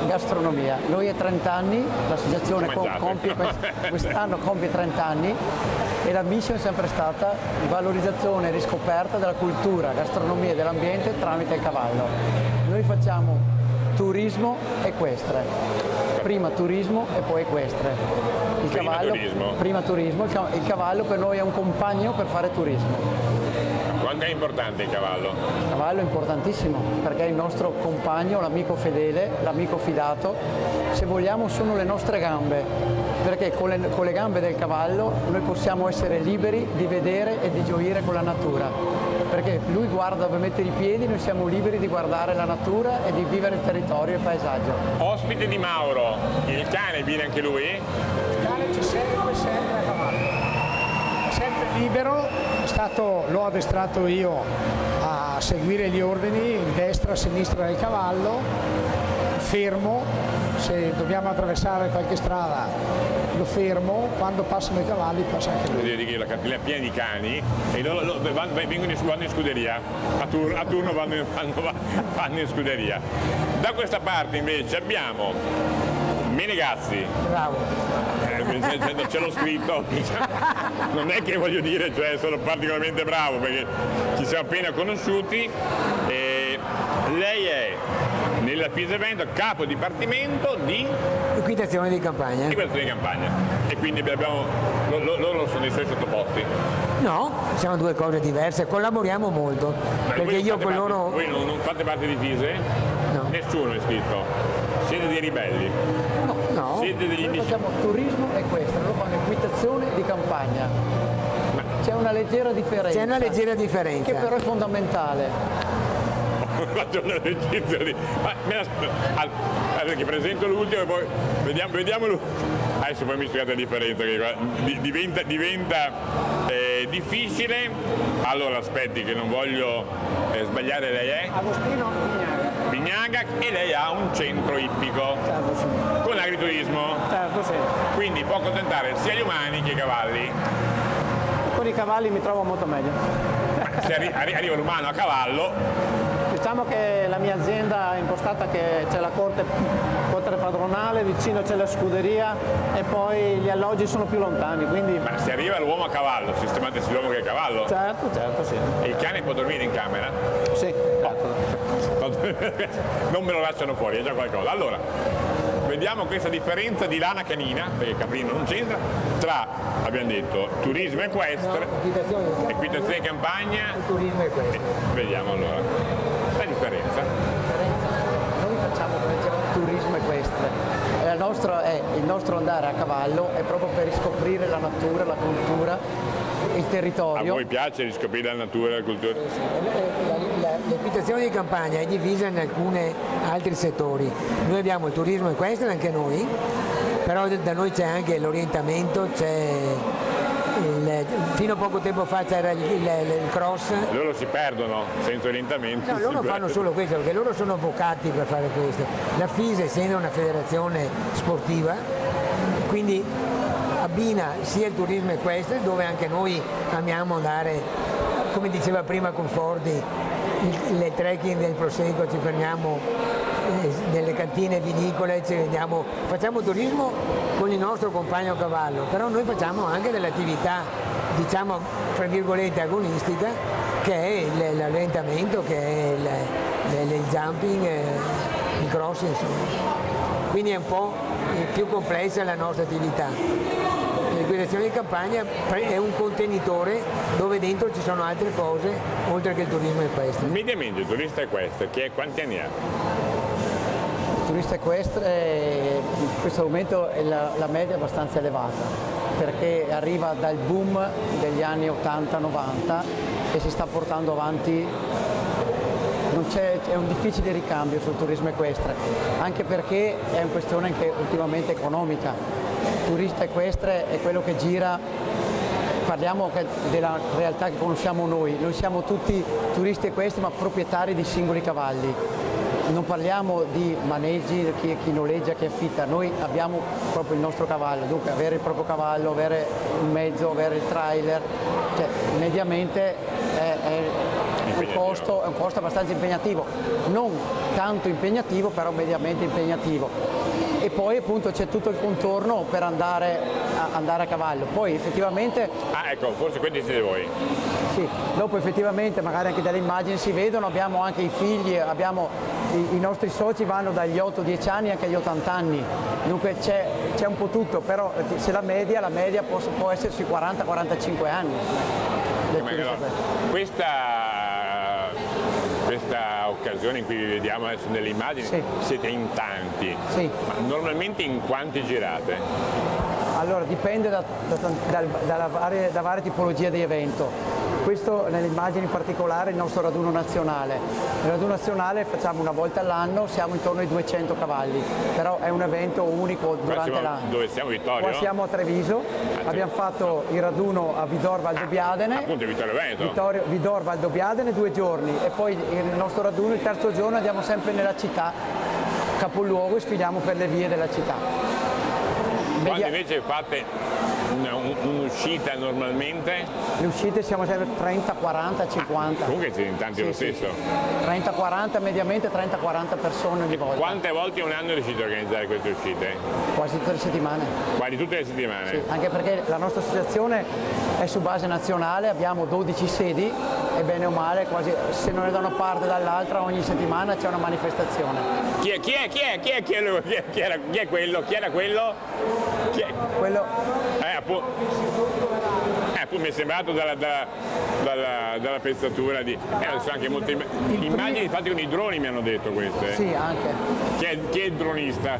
Gastronomia. Noi è 30 anni, l'associazione quest'anno compie 30 anni e la mission è sempre stata valorizzazione e riscoperta della cultura, gastronomia e dell'ambiente tramite il cavallo. Noi facciamo turismo equestre, prima turismo e poi equestre. Prima turismo, il cavallo per noi è un compagno per fare turismo. Quanto è importante il cavallo? Il cavallo è importantissimo perché è il nostro compagno, l'amico fedele, l'amico fidato. Se vogliamo sono le nostre gambe, perché con le gambe del cavallo noi possiamo essere liberi di vedere e di gioire con la natura. perché lui guarda dove mettere i piedi, noi siamo liberi di guardare la natura e di vivere il territorio e il paesaggio. Ospite di Mauro, il cane viene anche lui? Il cane ci segue come sempre a cavallo, è sempre libero, l'ho addestrato io a seguire gli ordini, destra, sinistra del cavallo, fermo, se dobbiamo attraversare qualche strada lo fermo, quando passano i cavalli passa anche lui. Devo dire che la cantina è piena di cani e loro vanno in scuderia, a turno vanno in scuderia. Da questa parte invece abbiamo Menegazzi. Bravo. Ce l'ho scritto, non è che voglio dire, cioè sono particolarmente bravo perché ci siamo appena conosciuti e lei è nella Pisa Evento capo dipartimento di equitazione di campagna. Equitazione di campagna. E quindi loro sono i suoi sottoposti? No, siamo due cose diverse, collaboriamo molto. Perché io con loro. Voi non fate parte di Fise? No. Nessuno è iscritto. Siete dei ribelli? No, siete degli noi facciamo turismo equestre, loro fanno equitazione di campagna. C'è una leggera differenza. C'è una leggera differenza. Che però è fondamentale. Faccio un esercizio di... Perché presento l'ultimo e poi vediamo adesso poi mi spiegate la differenza che diventa difficile. Allora aspetti che non voglio sbagliare, lei è? Agostino Vignaga e lei ha un centro ippico con agriturismo. Certo, sì. Quindi può accontentare sia gli umani che i cavalli. Con i cavalli mi trovo molto meglio. Se arriva l'umano a cavallo. Diciamo che la mia azienda è impostata che c'è la corte padronale, vicino c'è la scuderia e poi gli alloggi sono più lontani, quindi... Ma se arriva l'uomo a cavallo, sistemate sia l'uomo che il cavallo? Certo, sì. E il cane può dormire in camera? Sì, Non me lo lasciano fuori, è già qualcosa. Allora, vediamo questa differenza di lana canina, perché caprino non c'entra, tra, abbiamo detto, turismo equestre, equitazione di campagna e turismo equestre. Vediamo allora la differenza. Noi facciamo, come dicevamo, turismo equestre. Il nostro andare a cavallo è proprio per riscoprire la natura, la cultura, il territorio. A voi piace riscoprire la natura e la cultura? L'equitazione di campagna è divisa in alcuni altri settori. Noi abbiamo il turismo equestre anche noi, però da noi c'è anche l'orientamento, fino a poco tempo fa c'era il cross. Loro si perdono senza orientamento. No, loro fanno solo questo, perché loro sono avvocati per fare questo. La FISE, essendo una federazione sportiva, quindi abbina sia il turismo equestre, dove anche noi amiamo andare, come diceva prima Conforti, le trekking del Prosecco, ci fermiamo nelle cantine vinicole, facciamo turismo con il nostro compagno cavallo, però noi facciamo anche dell'attività, diciamo, fra virgolette, agonistica, che è l'allentamento, che è il jumping, il cross, insomma. Quindi è un po' più complessa la nostra attività. L'equitazione di campagna è un contenitore dove dentro ci sono altre cose, oltre che il turismo equestre. Mediamente il turista equestre, quanti anni ha? Il turista equestre in questo momento la media è abbastanza elevata, perché arriva dal boom degli anni 80-90 e si sta portando avanti. È un difficile ricambio sul turismo equestre, anche perché è una questione anche ultimamente economica. Il turista equestre è quello che gira, parliamo della realtà che conosciamo noi siamo tutti turisti equestri ma proprietari di singoli cavalli. Non parliamo di maneggi, chi noleggia, chi affitta, noi abbiamo proprio il nostro cavallo, dunque avere il proprio cavallo, avere un mezzo, avere il trailer, cioè mediamente è un costo abbastanza impegnativo, non tanto impegnativo, però mediamente impegnativo. E poi appunto c'è tutto il contorno per andare a cavallo. Poi effettivamente... Ah ecco, forse quelli siete voi. Sì, dopo effettivamente magari anche dalle immagini si vedono, abbiamo anche i figli, i nostri soci vanno dagli 8-10 anni anche agli 80 anni, dunque c'è un po' tutto, però se la media può essere sui 40-45 anni. Questa occasione in cui vi vediamo adesso nelle immagini, sì. Siete in tanti, sì. Ma normalmente in quanti girate? Allora dipende da varie tipologie di evento. questo nelle immagini in particolare è il nostro raduno nazionale. Il raduno nazionale facciamo una volta all'anno, siamo intorno ai 200 cavalli, però è un evento unico durante l'anno. Dove siamo, Vittorio? Qua siamo a Treviso, abbiamo fatto il raduno a Vidor Valdobbiadene, appunto Vittorio Veneto. Vidor Valdobbiadene 2 giorni e poi il nostro raduno il terzo giorno andiamo sempre nella città, capoluogo, e sfidiamo per le vie della città. Quando invece fate un'uscita normalmente? Le uscite siamo sempre 30, 40, 50. Comunque siete in tanti lo stesso. 30, 40, mediamente 30-40 persone ogni volta. Quante volte in un anno riuscite a organizzare queste uscite? Quasi tutte le settimane. Quasi tutte le settimane? Sì, anche perché la nostra associazione è su base nazionale, abbiamo 12 sedi e bene o male, quasi, se non è da una parte o dall'altra, ogni settimana c'è una manifestazione. Chi è quello? Chi era quello? Quello... appunto mi è sembrato dalla pezzatura di... sono anche molte immagini fatte con i droni, mi hanno detto queste. Sì, anche. Chi è il dronista?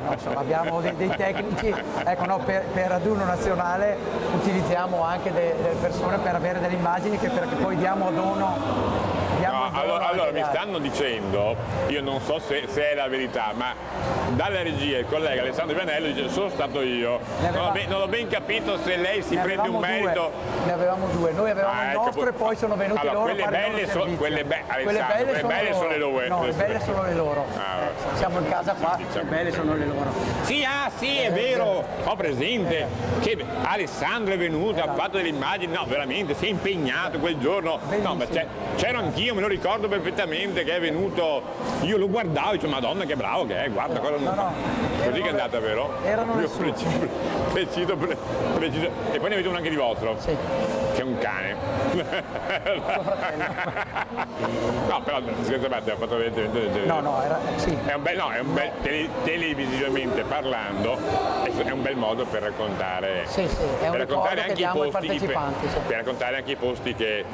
No, insomma, abbiamo dei tecnici, ecco, no, per raduno nazionale utilizziamo anche delle persone per avere delle immagini che poi diamo a dono. Allora mi stanno dicendo, io non so se è la verità, ma dalla regia il collega Alessandro Vianello dice sono stato io, non ho ben capito se lei si prende un merito. Ne avevamo 2, noi avevamo il nostro e poi sono venuti loro quelle a fare belle il loro servizio. Quelle belle sono le loro. No, le belle sono le loro. Siamo in casa qua, le belle sono le loro. Sì, è vero, ho presente che Alessandro è venuto, ha fatto delle immagini, no veramente, si è impegnato quel giorno. No, ma c'ero anch'io, me lo ricordo perfettamente che è venuto, io lo guardavo e dicevo madonna che bravo che è, guarda cosa così che è andata, vero? Erano preciso. E poi ne avete uno anche di vostro? Sì. Che è un cane. Suo fratello. No, però scherzo a parte, ha fatto vedere. No, sì. È un bel televisivamente parlando, è un bel modo per raccontare. Sì, è un ricordo che diamo ai partecipanti. Per raccontare anche i posti che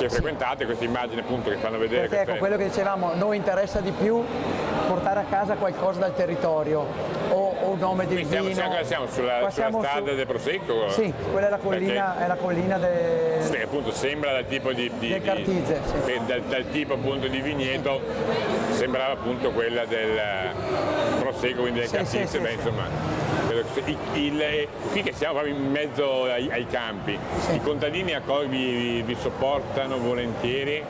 frequentate, queste immagini appunto che fanno vedere. Perché ecco, quello che dicevamo, noi interessa di più portare a casa qualcosa dal territorio o un nome del vino. Siamo sulla strada del Prosecco? Sì, quella è la collina del... Sì, appunto sembra dal tipo di Cartize, sì. dal tipo appunto di vigneto, sembrava appunto quella del Prosecco, quindi del Cartize, sì. Insomma. Qui che siamo proprio in mezzo ai campi, sì. I contadini vi sopportano volentieri?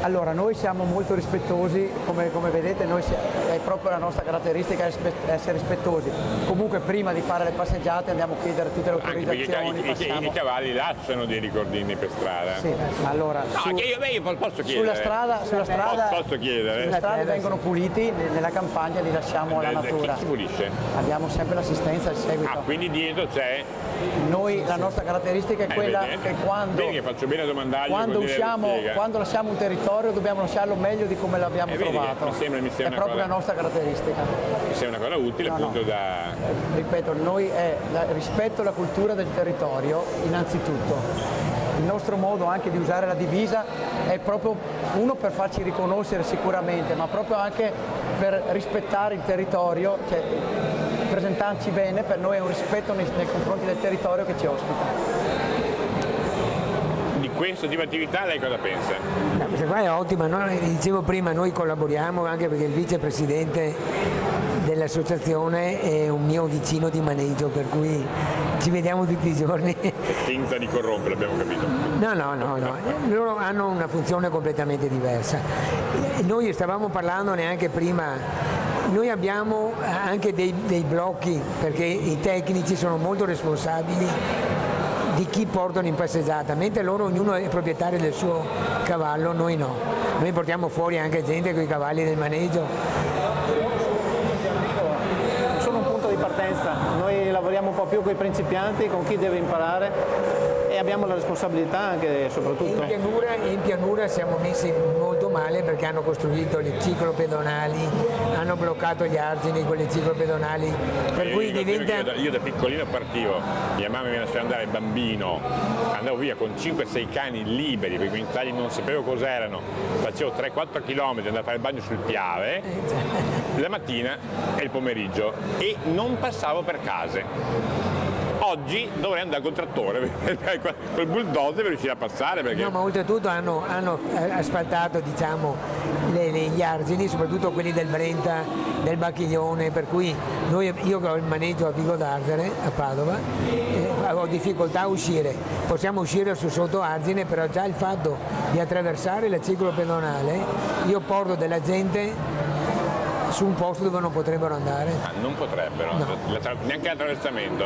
Allora, noi siamo molto rispettosi, come vedete è proprio la nostra caratteristica essere rispettosi. Comunque prima di fare le passeggiate andiamo a chiedere tutte le autorizzazioni. I cavalli lasciano dei ricordini per strada? Sì, allora... io posso chiedere. Sulla strada posso chiedere. Sulle strade vengono puliti, nella campagna li lasciamo alla natura. Chi pulisce? Abbiamo sempre l'assistenza, il seguito. Quindi dietro c'è... La nostra caratteristica è quella che quando faccio bene a domandargli, quando lasciamo un territorio dobbiamo lasciarlo meglio di come l'abbiamo trovato. Mi sembra è proprio la nostra caratteristica. Mi sembra una cosa utile appunto da... Ripeto, noi rispetto alla cultura del territorio innanzitutto. Il nostro modo anche di usare la divisa è proprio uno per farci riconoscere sicuramente, ma proprio anche per rispettare il territorio, cioè presentarci bene, per noi è un rispetto nei confronti del territorio che ci ospita. Di questo tipo di attività lei cosa pensa? Questa qua è ottima, dicevo prima, noi collaboriamo anche perché il vicepresidente dell'associazione è un mio vicino di maneggio, per cui ci vediamo tutti i giorni. Finta di corrompere, abbiamo capito. No, loro hanno una funzione completamente diversa. Noi stavamo parlando neanche prima, noi abbiamo anche dei blocchi perché i tecnici sono molto responsabili di chi portano in passeggiata, mentre loro ognuno è proprietario del suo cavallo, noi no. Noi portiamo fuori anche gente con i cavalli del maneggio. Sono un punto di partenza, noi lavoriamo un po' più con i principianti, con chi deve imparare e abbiamo la responsabilità anche soprattutto. In pianura siamo messi molto male perché hanno costruito le ciclopedonali, hanno bloccato gli argini con le ciclopedonali, per cui diventa... Io da piccolino partivo, mia mamma mi lasciava andare bambino, andavo via con 5-6 cani liberi, perché in Italia non sapevo cos'erano, facevo 3-4 km, andavo a fare il bagno sul Piave, la mattina e il pomeriggio, e non passavo per case. oggi dovrei andare col trattore, col bulldozer per riuscire a passare. Perché... No, ma oltretutto hanno asfaltato, diciamo, gli argini, soprattutto quelli del Brenta, del Bacchiglione, per cui io che ho il maneggio a Vigo d'Ardere, a Padova, ho difficoltà a uscire. Possiamo uscire su sotto argine, però già il fatto di attraversare la ciclopedonale, io porto della gente su un posto dove non potrebbero andare. Non potrebbero, no. Neanche l'attraversamento.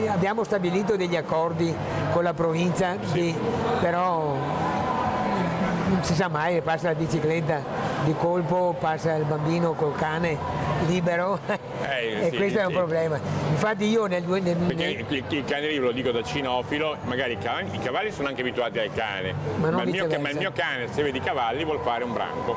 Abbiamo stabilito degli accordi con la provincia, sì. Però non si sa mai, passa la bicicletta di colpo, passa il bambino col cane libero e sì, questo è un problema. Infatti io perché il cane libero, lo dico da cinofilo, magari i cavalli sono anche abituati al cane, ma il mio cane, se vede i cavalli, vuol fare un branco,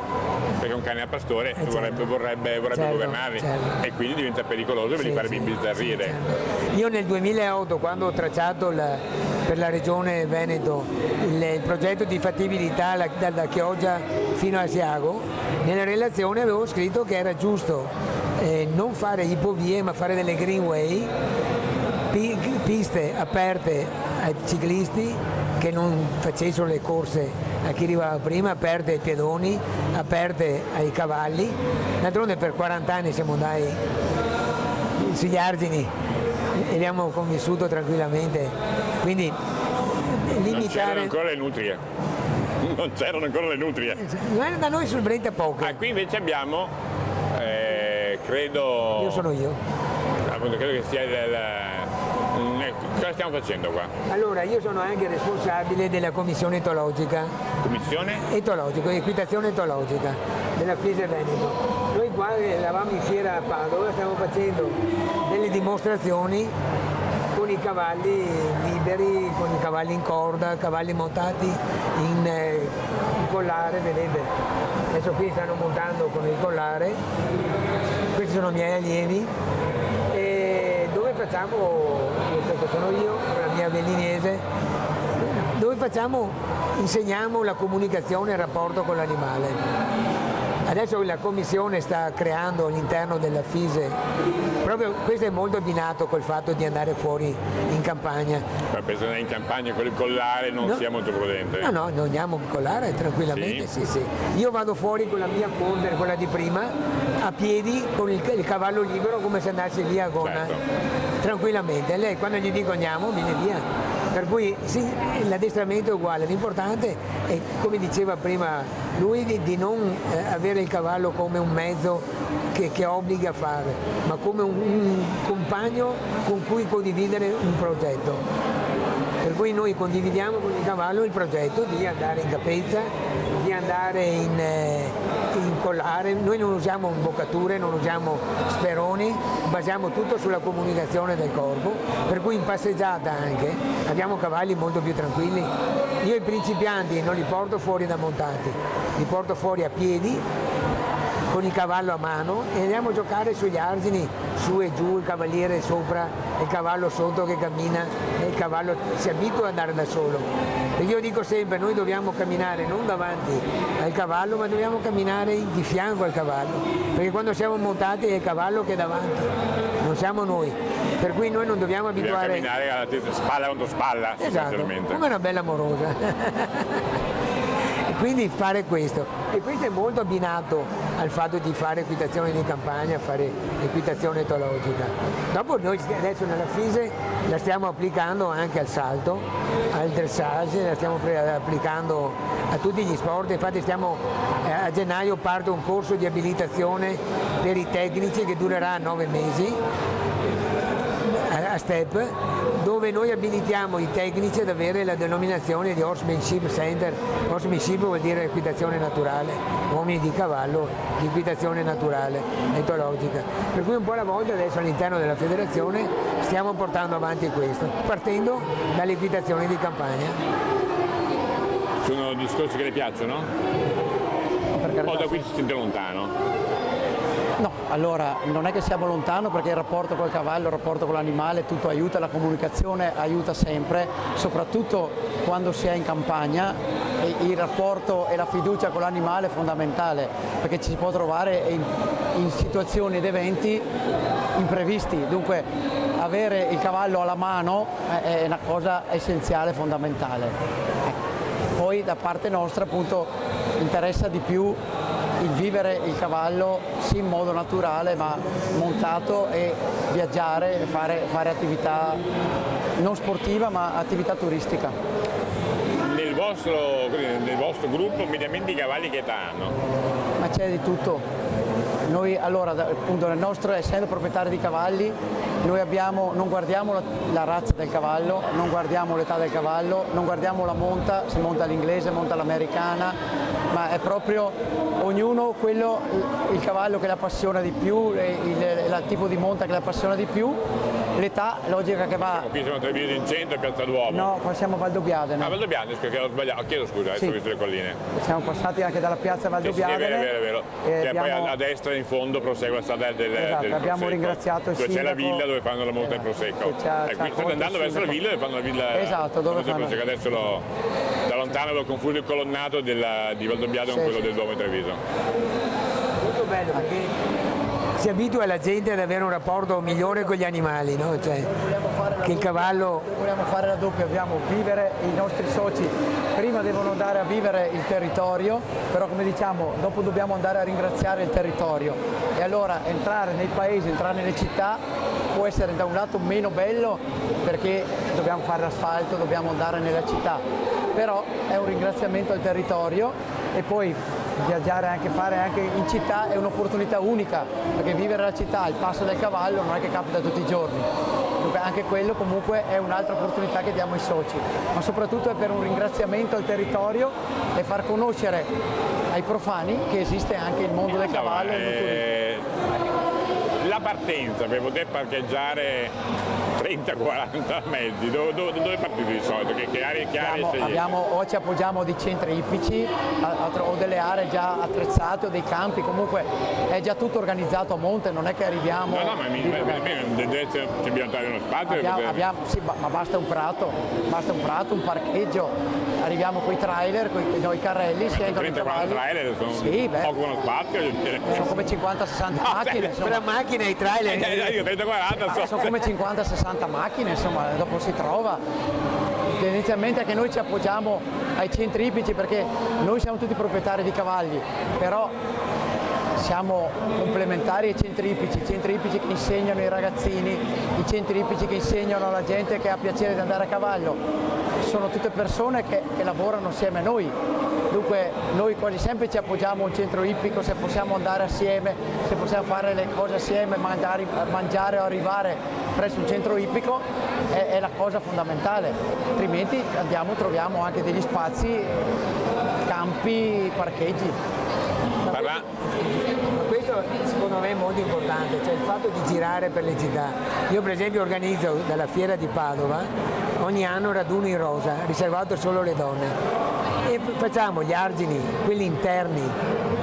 perché un cane da pastore vorrebbe governarli, e quindi diventa pericoloso per gli fare bizzarrire. Certo. Io nel 2008, quando ho tracciato per la regione Veneto il progetto di fattibilità da Chioggia fino a Asiago, nella relazione avevo scritto che era giusto non fare ipovie ma fare delle greenway, piste aperte ai ciclisti che non facessero le corse a chi arrivava prima, aperte ai pedoni, aperte ai cavalli. D'altronde per 40 anni siamo andati sugli argini e abbiamo convissuto tranquillamente, quindi limitare... Non c'erano ancora le nutrie. Non c'erano ancora le nutrie. Da noi sul Brenta poco. Qui invece abbiamo, credo... Io sono io. Appunto, credo che sia cosa stiamo facendo qua? Allora, io sono anche responsabile della commissione etologica. Commissione? Etologica, equitazione etologica della FISE Veneto. Noi qua eravamo in fiera a Padova, stiamo facendo delle dimostrazioni con i cavalli liberi, con i cavalli in corda, cavalli montati in collare, vedete? Adesso qui stanno montando con il collare, questi sono i miei allievi, e dove facciamo, questo sono io, la mia bellinese, dove insegniamo la comunicazione e il rapporto con l'animale. Adesso la commissione sta creando all'interno della FISE, proprio questo è molto abbinato col fatto di andare fuori in campagna. Ma penso che in campagna con il collare non sia molto prudente. No, noi andiamo con il collare tranquillamente, sì. Io vado fuori con la mia Condor, quella di prima, a piedi, con il cavallo libero, come se andassi via con... tranquillamente. Lei quando gli dico andiamo, viene via. Per cui sì, l'addestramento è uguale, l'importante è, come diceva prima lui, di non avere il cavallo come un mezzo che obbliga a fare, ma come un compagno con cui condividere un progetto. Per cui noi condividiamo con il cavallo il progetto di andare in capezza, di andare in collare. Noi non usiamo imboccature, non usiamo speroni, basiamo tutto sulla comunicazione del corpo, per cui in passeggiata anche abbiamo cavalli molto più tranquilli. Io i principianti non li porto fuori da montati, li porto fuori a piedi con il cavallo a mano e andiamo a giocare sugli argini, su e giù, il cavaliere sopra, il cavallo sotto che cammina e il cavallo si abitua ad andare da solo. E io dico sempre, noi dobbiamo camminare non davanti al cavallo, ma dobbiamo camminare di fianco al cavallo, perché quando siamo montati è il cavallo che è davanti, non siamo noi. Per cui noi non dobbiamo abituare... Dobbiamo camminare spalla contro spalla, esatto, come una bella amorosa. Quindi fare questo, e questo è molto abbinato al fatto di fare equitazione di campagna, fare equitazione etologica. Dopo noi adesso nella FISE la stiamo applicando anche al salto, al dressage, la stiamo applicando a tutti gli sport, infatti a gennaio parte un corso di abilitazione per i tecnici che durerà 9 mesi a step, dove noi abilitiamo i tecnici ad avere la denominazione di Horsemanship Center. Horsemanship vuol dire equitazione naturale, uomini di cavallo di equitazione naturale, etologica. Per cui un po' alla volta adesso all'interno della federazione stiamo portando avanti questo, partendo dall'equitazione di campagna. Sono discorsi che le piacciono? O da qui si sente lontano? No, Allora, non è che siamo lontano perché il rapporto col cavallo, il rapporto con l'animale, tutto aiuta, la comunicazione aiuta sempre, soprattutto quando si è in campagna, il rapporto e la fiducia con l'animale è fondamentale perché ci si può trovare in situazioni ed eventi imprevisti, dunque avere il cavallo alla mano è una cosa essenziale, fondamentale. Poi da parte nostra appunto interessa di più il vivere il cavallo sì in modo naturale ma montato e viaggiare, fare attività non sportiva ma attività turistica. Nel vostro gruppo mediamente i cavalli che età hanno? Ma c'è di tutto. Noi allora appunto nel nostro, essendo proprietari di cavalli, noi non guardiamo la razza del cavallo, non guardiamo l'età del cavallo, non guardiamo la monta, se monta l'inglese, monta l'americana, ma è proprio ognuno il cavallo che la appassiona di più, il tipo di monta che la appassiona di più, l'età logica che va. Qui siamo tra Via in Centro e Piazza Duomo. No, qua siamo a Valdobbiadene. Ah, Valdobbiadene, perché ho sbagliato, chiedo scusa, sì. Ho visto le colline. Siamo passati anche dalla piazza Valdobbiadene. Sì, è vero. E poi a destra in fondo prosegue la strada del abbiamo Prosecco, ringraziato il dove sindaco. C'è la villa dove fanno la monta del Prosecco. Quindi state andando verso la villa dove fanno la villa. Esatto, dove fanno. Prosecco. Adesso da lontano avevo confuso il colonnato di Valdobbiadene con quello del Duomo di Treviso. Molto bello perché si abitua la gente ad avere un rapporto migliore con gli animali, no? Cioè, che il cavallo... Vogliamo fare la doppia, dobbiamo vivere, i nostri soci prima devono andare a vivere il territorio, però come diciamo dopo dobbiamo andare a ringraziare il territorio e allora entrare nei paesi, entrare nelle città può essere da un lato meno bello perché dobbiamo fare l'asfalto, dobbiamo andare nella città, però è un ringraziamento al territorio e poi viaggiare fare anche in città è un'opportunità unica perché vivere la città al passo del cavallo non è che capita tutti i giorni. Dunque anche quello comunque è un'altra opportunità che diamo ai soci, ma soprattutto è per un ringraziamento al territorio e far conoscere ai profani che esiste anche il mondo del cavallo e del turismo. La partenza per poter parcheggiare 30-40 mezzi, dove partite di solito? Che aree o ci appoggiamo di centri ippici o delle aree già attrezzate o dei campi, comunque è già tutto organizzato a monte, non è che arriviamo... No, ma dobbiamo dare uno spazio. Sì, ma basta un prato, un parcheggio, arriviamo con i trailer, con i carrelli, scendono i cavalli. Trailer sono occupano spazio. Sono come 50-60 macchine. Per la macchina e i trailer. Io 30-40 sono come 50-60 macchine, insomma, dopo si trova. Tendenzialmente anche noi ci appoggiamo ai centri ippici perché noi siamo tutti proprietari di cavalli, però siamo complementari ai centri ippici che insegnano ai ragazzini, i centri ippici che insegnano alla gente che ha piacere di andare a cavallo. Sono tutte persone che lavorano assieme a noi, dunque noi quasi sempre ci appoggiamo a un centro ippico se possiamo andare assieme, se possiamo fare le cose assieme, mangiare o arrivare presso un centro ippico è la cosa fondamentale, altrimenti troviamo anche degli spazi, campi, parcheggi. Questo secondo me è molto importante, cioè il fatto di girare per le città. Io per esempio organizzo dalla fiera di Padova ogni anno un raduno in rosa, riservato solo alle donne. E facciamo gli argini, quelli interni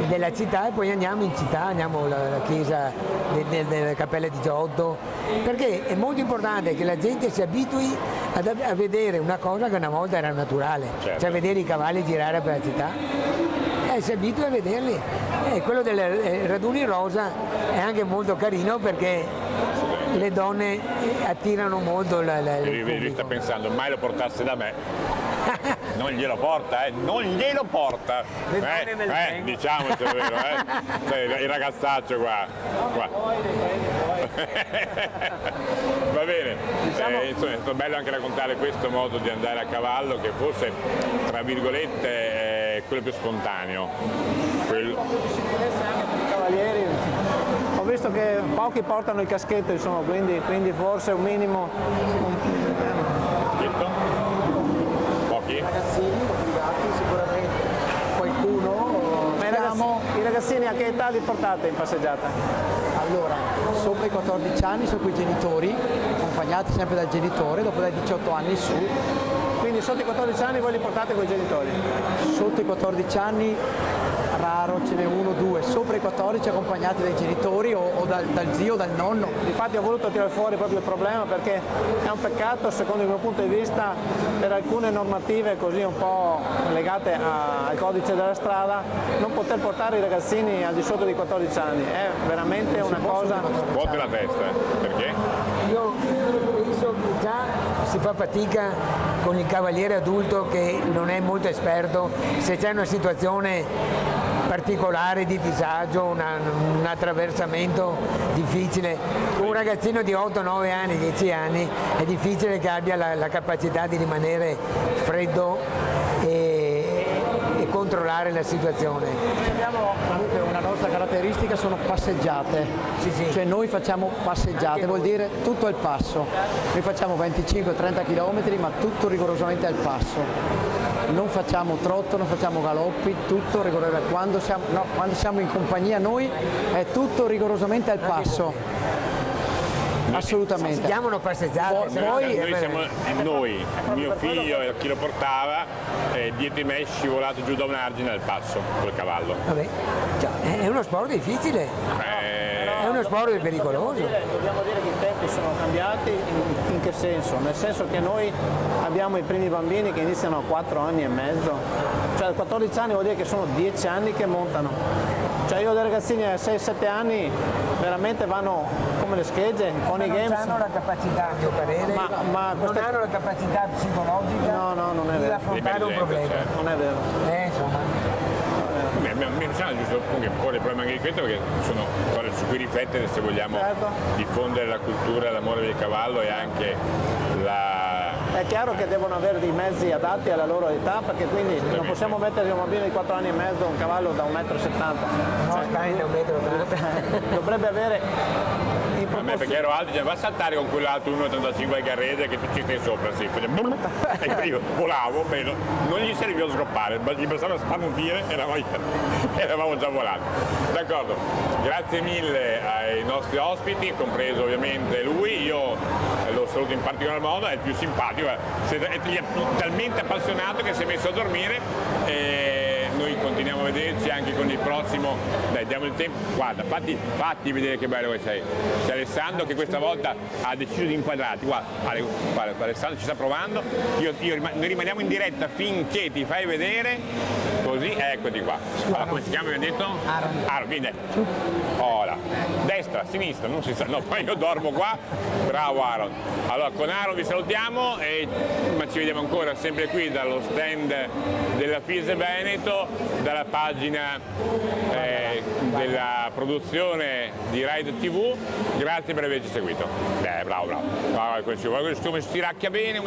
della città e poi andiamo in città, andiamo alla chiesa delle Cappelle di Giotto, perché è molto importante che la gente si abitui a vedere una cosa che una volta era naturale, certo. Cioè vedere i cavalli girare per la città. Si abitua a vederli. Quello del raduni rosa è anche molto carino perché le donne attirano molto lui sta pensando, mai lo portasse da me. Non glielo porta, non glielo porta. Diciamoci, è vero, il ragazzaccio qua. Va bene, insomma, è bello anche raccontare questo modo di andare a cavallo che forse, tra virgolette, è quello più spontaneo. Cavalieri, ho visto che pochi portano il caschetto, insomma, quindi forse un minimo... Pochi? Ragazzini, obbligati sicuramente, qualcuno... I ragazzini a che età li portate in passeggiata? Allora, sopra i 14 anni sono con i genitori, accompagnati sempre dal genitore, dopo dai 18 anni su. Quindi quindi sotto i 14 anni voi li portate con i genitori? Sotto i 14 anni raro, ce n'è uno o due, sopra i 14 accompagnati dai genitori o dal zio o dal nonno. Infatti ho voluto tirare fuori proprio il problema perché è un peccato, secondo il mio punto di vista, per alcune normative così un po' legate al codice della strada, non poter portare i ragazzini al di sotto di 14 anni. È veramente una cosa... Scuote la testa, perché? Io penso che già si fa fatica con il cavaliere adulto che non è molto esperto, se c'è una situazione particolare di disagio, un attraversamento difficile. Un ragazzino di 8, 9 anni, 10 anni è difficile che abbia la capacità di rimanere freddo e controllare la situazione. Abbiamo anche una nostra caratteristica, sono passeggiate, cioè noi facciamo passeggiate, vuol dire tutto al passo, noi facciamo 25-30 km ma tutto rigorosamente al passo. Non facciamo trotto, non facciamo galoppi, tutto rigorosamente. Quando siamo in compagnia noi è tutto rigorosamente al passo. Assolutamente. Si chiamano passeggiate. Noi, mio figlio e chi lo portava, dietro di me è scivolato giù da un argine al passo col cavallo. Vabbè, è uno sport difficile. È uno sport pericoloso. Dobbiamo dire che i tempi sono cambiati, in che senso? Nel senso che noi abbiamo i primi bambini che iniziano a 4 anni e mezzo, cioè a 14 anni vuol dire che sono 10 anni che montano. Cioè io ho dei ragazzini a 6-7 anni veramente vanno come le schegge, con i games. Non hanno la capacità, a mio parere, non hanno la capacità psicologica di affrontare un problema. Non è vero. Insomma. Mi sembra giusto comunque porre il problema anche di questo perché sono cose su cui riflettere se vogliamo diffondere la cultura, l'amore del cavallo e anche la... È chiaro che devono avere dei mezzi adatti alla loro età perché quindi non possiamo mettere un bambino di 4 anni e mezzo un cavallo da 1,70 m. No, stai da 1,80 m. Dovrebbe avere... A me perché ero alto, va a saltare con quell'altro 1,85 al Garrese che tu ci stai sopra, sì. E io volavo, bello, non gli serviva a sgroppare, gli bastava spannutire e eravamo già volati. D'accordo, grazie mille ai nostri ospiti, compreso ovviamente lui, io lo saluto in particolar modo, è il più simpatico, è talmente appassionato che si è messo a dormire e noi continuiamo a vederci anche con il prossimo, dai diamo il tempo, guarda, fatti vedere che bello che sei. C'è Alessandro che questa volta ha deciso di inquadrarti, guarda Alessandro ci sta provando, noi rimaniamo in diretta finché ti fai vedere, così eccoti qua. Allora, come si chiama, mi ha detto? Aaron, vieni. Ora, destra, sinistra, non si sa, no, poi io dormo qua, bravo Aaron. Allora con Aaron vi salutiamo, ma ci vediamo ancora sempre qui dallo stand della FISE Veneto, dalla pagina della produzione di Ride TV, grazie per averci seguito. Bravo. Come si tiracchia bene,